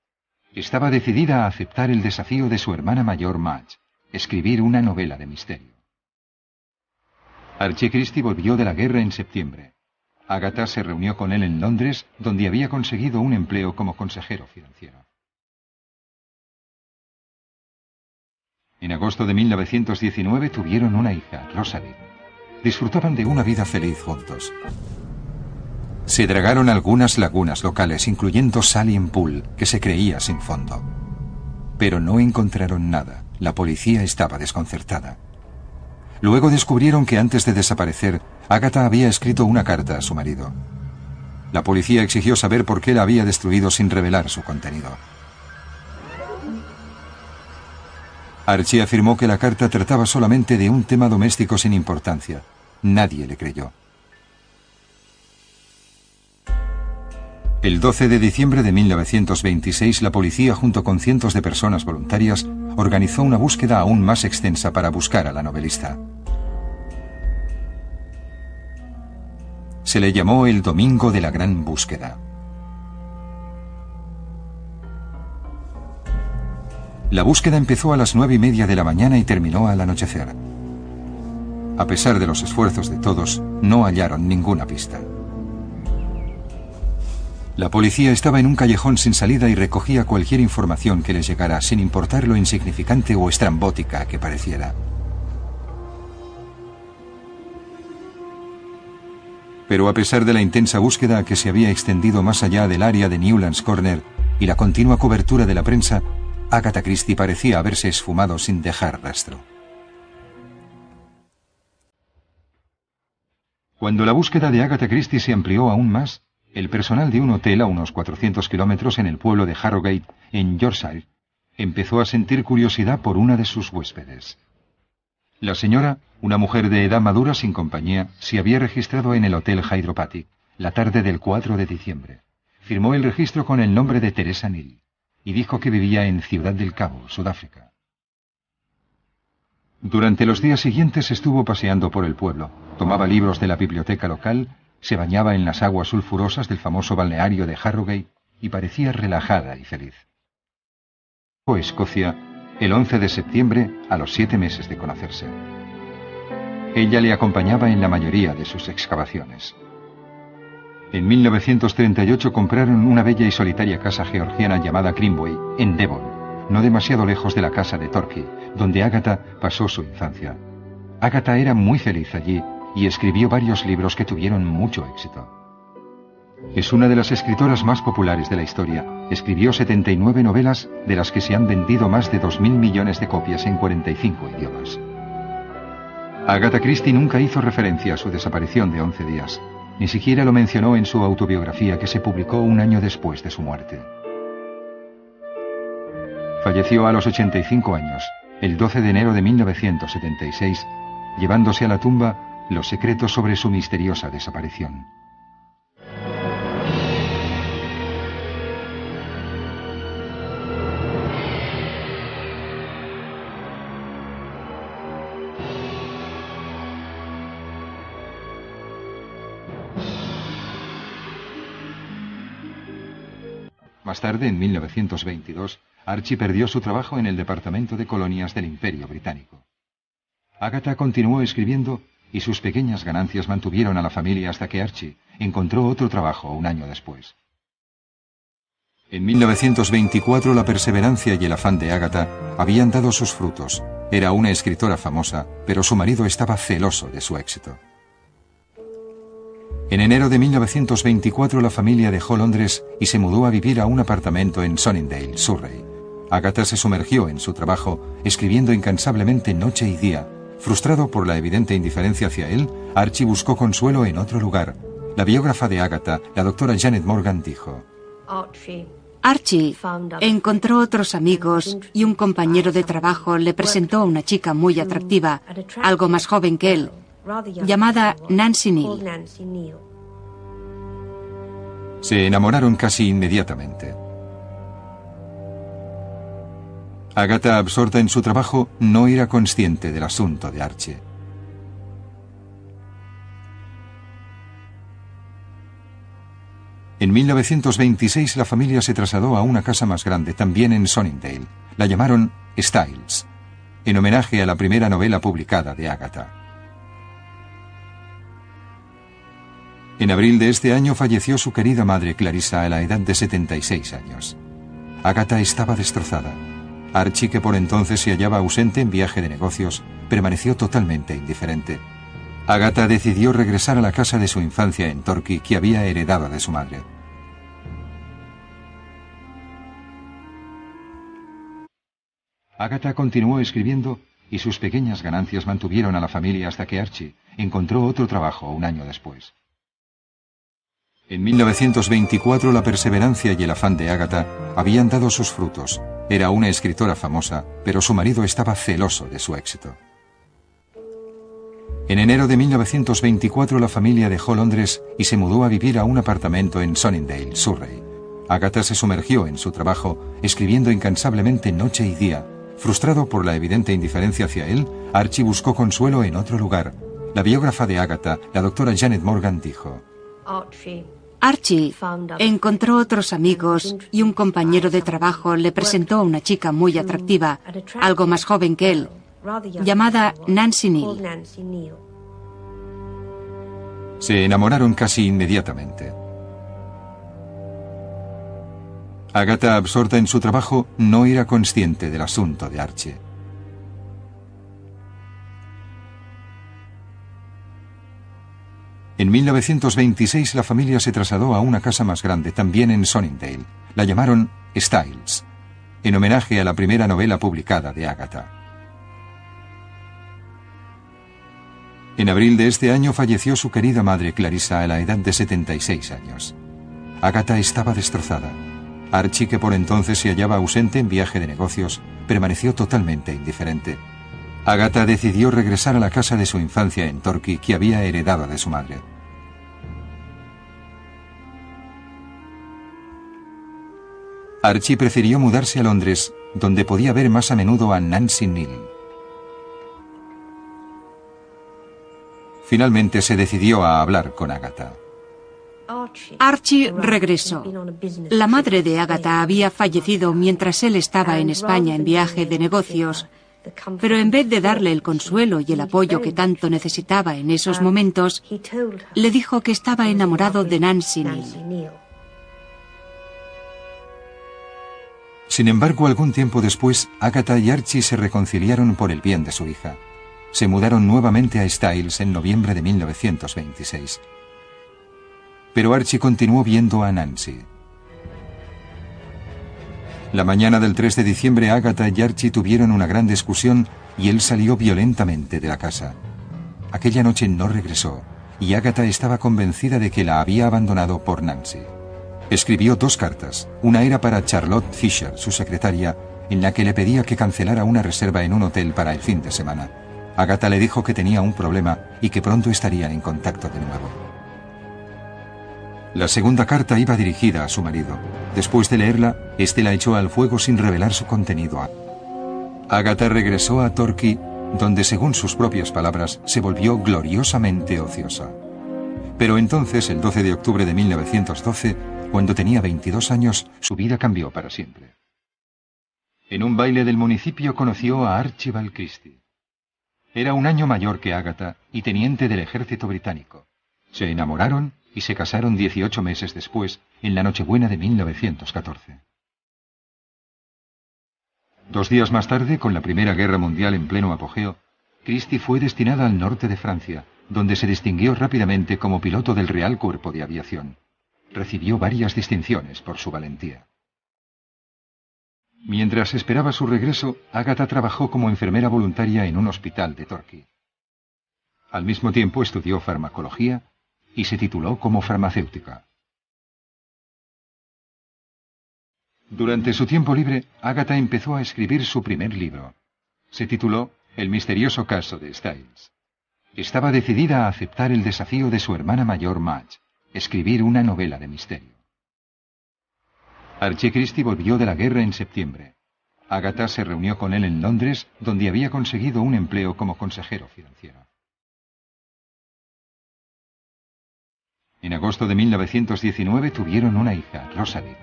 Estaba decidida a aceptar el desafío de su hermana mayor Madge, escribir una novela de misterio. Archie Christie volvió de la guerra en septiembre. Agatha se reunió con él en Londres, donde había conseguido un empleo como consejero financiero. En agosto de 1919 tuvieron una hija, Rosalie. Disfrutaban de una vida feliz juntos. Se dragaron algunas lagunas locales, incluyendo Saliem Pool, que se creía sin fondo. Pero no encontraron nada. La policía estaba desconcertada. Luego descubrieron que antes de desaparecer, Agatha había escrito una carta a su marido. La policía exigió saber por qué la había destruido sin revelar su contenido. Archie afirmó que la carta trataba solamente de un tema doméstico sin importancia. Nadie le creyó. El 12 de diciembre de 1926, la policía, junto con cientos de personas voluntarias, organizó una búsqueda aún más extensa para buscar a la novelista. Se le llamó el Domingo de la Gran Búsqueda. La búsqueda empezó a las 9:30 de la mañana y terminó al anochecer. A pesar de los esfuerzos de todos, no hallaron ninguna pista. La policía estaba en un callejón sin salida y recogía cualquier información que les llegara, sin importar lo insignificante o estrambótica que pareciera. Pero a pesar de la intensa búsqueda que se había extendido más allá del área de Newlands Corner y la continua cobertura de la prensa, Agatha Christie parecía haberse esfumado sin dejar rastro. Cuando la búsqueda de Agatha Christie se amplió aún más, el personal de un hotel a unos 400 kilómetros en el pueblo de Harrogate, en Yorkshire, empezó a sentir curiosidad por una de sus huéspedes. La señora, una mujer de edad madura sin compañía, se había registrado en el Hotel Hydropathic la tarde del 4 de diciembre. Firmó el registro con el nombre de Teresa Neal y dijo que vivía en Ciudad del Cabo, Sudáfrica. Durante los días siguientes estuvo paseando por el pueblo, tomaba libros de la biblioteca local, se bañaba en las aguas sulfurosas del famoso balneario de Harrogate y parecía relajada y feliz. Fue a Escocia el 11 de septiembre, a los 7 meses de conocerse. Ella le acompañaba en la mayoría de sus excavaciones. En 1938 compraron una bella y solitaria casa georgiana llamada Greenway, en Devon, no demasiado lejos de la casa de Torquay, donde Agatha pasó su infancia. Agatha era muy feliz allí y escribió varios libros que tuvieron mucho éxito. Es una de las escritoras más populares de la historia. Escribió 79 novelas, de las que se han vendido más de 2.000 millones de copias en 45 idiomas. Agatha Christie nunca hizo referencia a su desaparición de 11 días. Ni siquiera lo mencionó en su autobiografía, que se publicó un año después de su muerte. Falleció a los 85 años, el 12 de enero de 1976, llevándose a la tumba los secretos sobre su misteriosa desaparición. Más tarde, en 1922, Archie perdió su trabajo en el Departamento de Colonias del Imperio Británico. Agatha continuó escribiendo y sus pequeñas ganancias mantuvieron a la familia hasta que Archie encontró otro trabajo un año después. En 1924 la perseverancia y el afán de Agatha habían dado sus frutos. Era una escritora famosa, pero su marido estaba celoso de su éxito. En enero de 1924 la familia dejó Londres y se mudó a vivir a un apartamento en Sunningdale, Surrey. Agatha se sumergió en su trabajo, escribiendo incansablemente noche y día. Frustrado por la evidente indiferencia hacia él, Archie buscó consuelo en otro lugar. La biógrafa de Agatha, la doctora Janet Morgan, dijo: Archie encontró otros amigos y un compañero de trabajo le presentó a una chica muy atractiva, algo más joven que él, llamada Nancy Neal. Se enamoraron casi inmediatamente. Agatha, absorta en su trabajo, no era consciente del asunto de Archie. En 1926 la familia se trasladó a una casa más grande, también en Sunningdale. La llamaron Styles, en homenaje a la primera novela publicada de Agatha. En abril de este año falleció su querida madre Clarissa a la edad de 76 años. Agatha estaba destrozada. Archie, que por entonces se hallaba ausente en viaje de negocios, permaneció totalmente indiferente. Agatha decidió regresar a la casa de su infancia en Torquay, que había heredado de su madre. Agatha continuó escribiendo y sus pequeñas ganancias mantuvieron a la familia hasta que Archie encontró otro trabajo un año después. En 1924 la perseverancia y el afán de Agatha habían dado sus frutos. Era una escritora famosa, pero su marido estaba celoso de su éxito. En enero de 1924 la familia dejó Londres y se mudó a vivir a un apartamento en Sunningdale, Surrey. Agatha se sumergió en su trabajo, escribiendo incansablemente noche y día. Frustrado por la evidente indiferencia hacia él, Archie buscó consuelo en otro lugar. La biógrafa de Agatha, la doctora Janet Morgan, dijo: Archie encontró otros amigos y un compañero de trabajo le presentó a una chica muy atractiva, algo más joven que él, llamada Nancy Neal. Se enamoraron casi inmediatamente. Agatha, absorta en su trabajo, no era consciente del asunto de Archie. En 1926 la familia se trasladó a una casa más grande, también en Sunningdale. La llamaron Styles, en homenaje a la primera novela publicada de Agatha. En abril de este año falleció su querida madre Clarissa a la edad de 76 años. Agatha estaba destrozada. Archie, que por entonces se hallaba ausente en viaje de negocios, permaneció totalmente indiferente. Agatha decidió regresar a la casa de su infancia en Torquay, que había heredado de su madre. Archie prefirió mudarse a Londres, donde podía ver más a menudo a Nancy Neal. Finalmente se decidió a hablar con Agatha. Archie regresó. La madre de Agatha había fallecido mientras él estaba en España en viaje de negocios, pero en vez de darle el consuelo y el apoyo que tanto necesitaba en esos momentos, le dijo que estaba enamorado de Nancy Neal. Sin embargo, algún tiempo después, Agatha y Archie se reconciliaron por el bien de su hija. Se mudaron nuevamente a Styles en noviembre de 1926. Pero Archie continuó viendo a Nancy. La mañana del 3 de diciembre, Agatha y Archie tuvieron una gran discusión y él salió violentamente de la casa. Aquella noche no regresó y Agatha estaba convencida de que la había abandonado por Nancy. Escribió 2 cartas. Una era para Charlotte Fisher, su secretaria, en la que le pedía que cancelara una reserva en un hotel para el fin de semana. Agatha le dijo que tenía un problema y que pronto estarían en contacto de nuevo. La segunda carta iba dirigida a su marido. Después de leerla, este la echó al fuego sin revelar su contenido. Agatha regresó a Torquay, donde, según sus propias palabras, se volvió gloriosamente ociosa. Pero entonces, el 12 de octubre de 1912, cuando tenía 22 años, su vida cambió para siempre. En un baile del municipio conoció a Archibald Christie. Era un año mayor que Agatha y teniente del ejército británico. Se enamoraron y se casaron 18 meses después, en la Nochebuena de 1914. 2 días más tarde, con la Primera Guerra Mundial en pleno apogeo, Christie fue destinada al norte de Francia, donde se distinguió rápidamente como piloto del Real Cuerpo de Aviación. Recibió varias distinciones por su valentía. Mientras esperaba su regreso, Agatha trabajó como enfermera voluntaria en un hospital de Torquay. Al mismo tiempo estudió farmacología y se tituló como farmacéutica. Durante su tiempo libre, Agatha empezó a escribir su primer libro. Se tituló El misterioso caso de Styles. Estaba decidida a aceptar el desafío de su hermana mayor Madge, escribir una novela de misterio. Archie Christie volvió de la guerra en septiembre. Agatha se reunió con él en Londres, donde había conseguido un empleo como consejero financiero. En agosto de 1919 tuvieron una hija, Rosalind.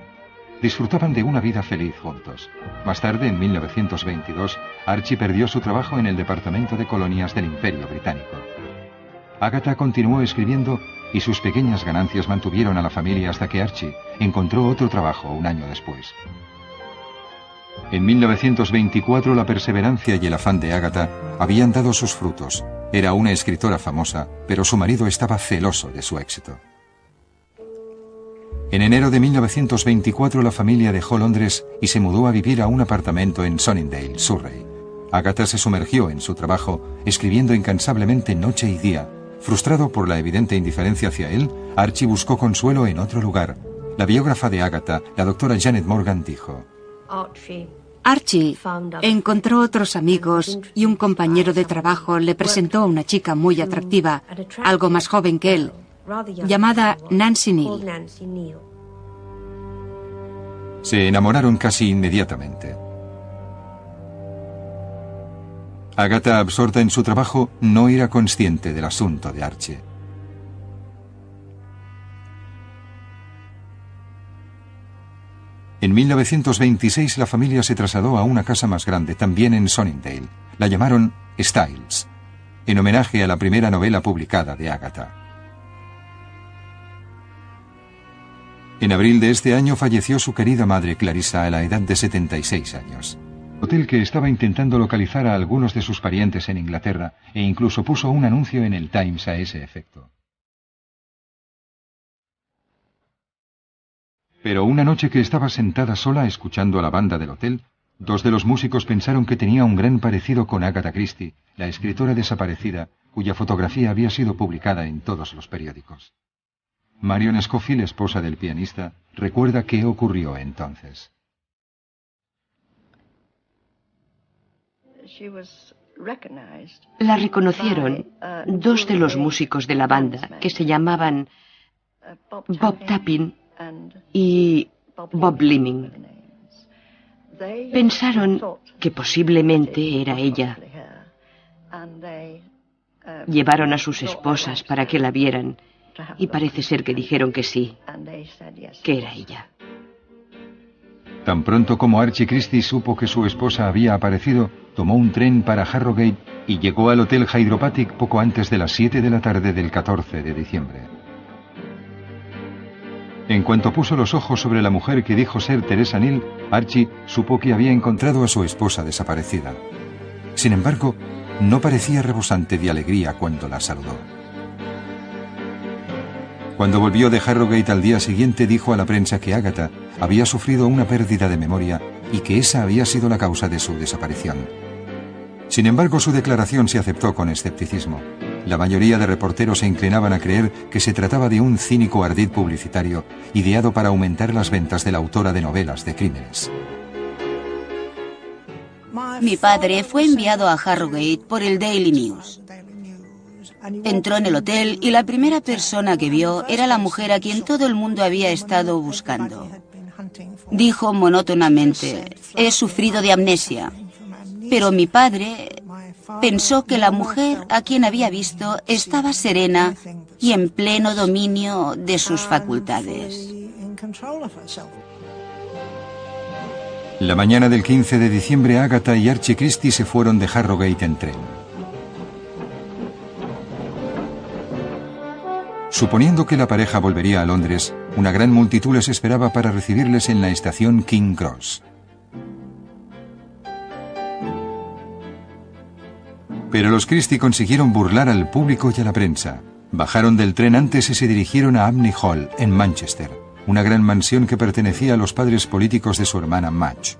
Disfrutaban de una vida feliz juntos. Más tarde, en 1922, Archie perdió su trabajo en el Departamento de Colonias del Imperio Británico. Agatha continuó escribiendo y sus pequeñas ganancias mantuvieron a la familia hasta que Archie encontró otro trabajo un año después. En 1924 la perseverancia y el afán de Agatha habían dado sus frutos. Era una escritora famosa, pero su marido estaba celoso de su éxito. En enero de 1924 la familia dejó Londres y se mudó a vivir a un apartamento en Sunningdale, Surrey. Agatha se sumergió en su trabajo, escribiendo incansablemente noche y día. Frustrado por la evidente indiferencia hacia él, Archie buscó consuelo en otro lugar. La biógrafa de Agatha, la doctora Janet Morgan, dijo: Archie encontró otros amigos y un compañero de trabajo le presentó a una chica muy atractiva, algo más joven que él, llamada Nancy Neal. Se enamoraron casi inmediatamente. Agatha, absorta en su trabajo, no era consciente del asunto de Archie. En 1926 la familia se trasladó a una casa más grande, también en Sunningdale. La llamaron Styles, en homenaje a la primera novela publicada de Agatha. En abril de este año falleció su querida madre Clarissa a la edad de 76 años. Hotel que estaba intentando localizar a algunos de sus parientes en Inglaterra e incluso puso un anuncio en el Times a ese efecto. Pero una noche que estaba sentada sola escuchando a la banda del hotel, 2 de los músicos pensaron que tenía un gran parecido con Agatha Christie, la escritora desaparecida, cuya fotografía había sido publicada en todos los periódicos. Marion Scofield, esposa del pianista, recuerda qué ocurrió entonces. La reconocieron dos de los músicos de la banda, que se llamaban Bob Tapin y Bob Liming. Pensaron que posiblemente era ella. Llevaron a sus esposas para que la vieran y parece ser que dijeron que sí, que era ella. Tan pronto como Archie Christie supo que su esposa había aparecido, tomó un tren para Harrogate y llegó al Hotel Hydropathic poco antes de las 7 de la tarde del 14 de diciembre. En cuanto puso los ojos sobre la mujer que dijo ser Teresa Neal, Archie supo que había encontrado a su esposa desaparecida. Sin embargo, no parecía rebosante de alegría cuando la saludó. Cuando volvió de Harrogate al día siguiente, dijo a la prensa que Agatha había sufrido una pérdida de memoria y que esa había sido la causa de su desaparición. Sin embargo, su declaración se aceptó con escepticismo. La mayoría de reporteros se inclinaban a creer que se trataba de un cínico ardid publicitario ideado para aumentar las ventas de la autora de novelas de crímenes. Mi padre fue enviado a Harrogate por el Daily News. Entró en el hotel y la primera persona que vio era la mujer a quien todo el mundo había estado buscando. Dijo monótonamente: he sufrido de amnesia. Pero mi padre pensó que la mujer a quien había visto estaba serena y en pleno dominio de sus facultades. La mañana del 15 de diciembre, Agatha y Archie Christie se fueron de Harrogate en tren. Suponiendo que la pareja volvería a Londres, una gran multitud les esperaba para recibirles en la estación King Cross. Pero los Christie consiguieron burlar al público y a la prensa. Bajaron del tren antes y se dirigieron a Abney Hall, en Manchester, una gran mansión que pertenecía a los padres políticos de su hermana Madge.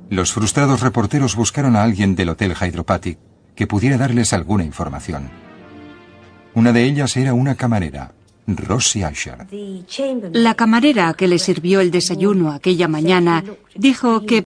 Los frustrados reporteros buscaron a alguien del Hotel Hydropathic que pudiera darles alguna información. Una de ellas era una camarera, Rosie Usher. La camarera que le sirvió el desayuno aquella mañana dijo que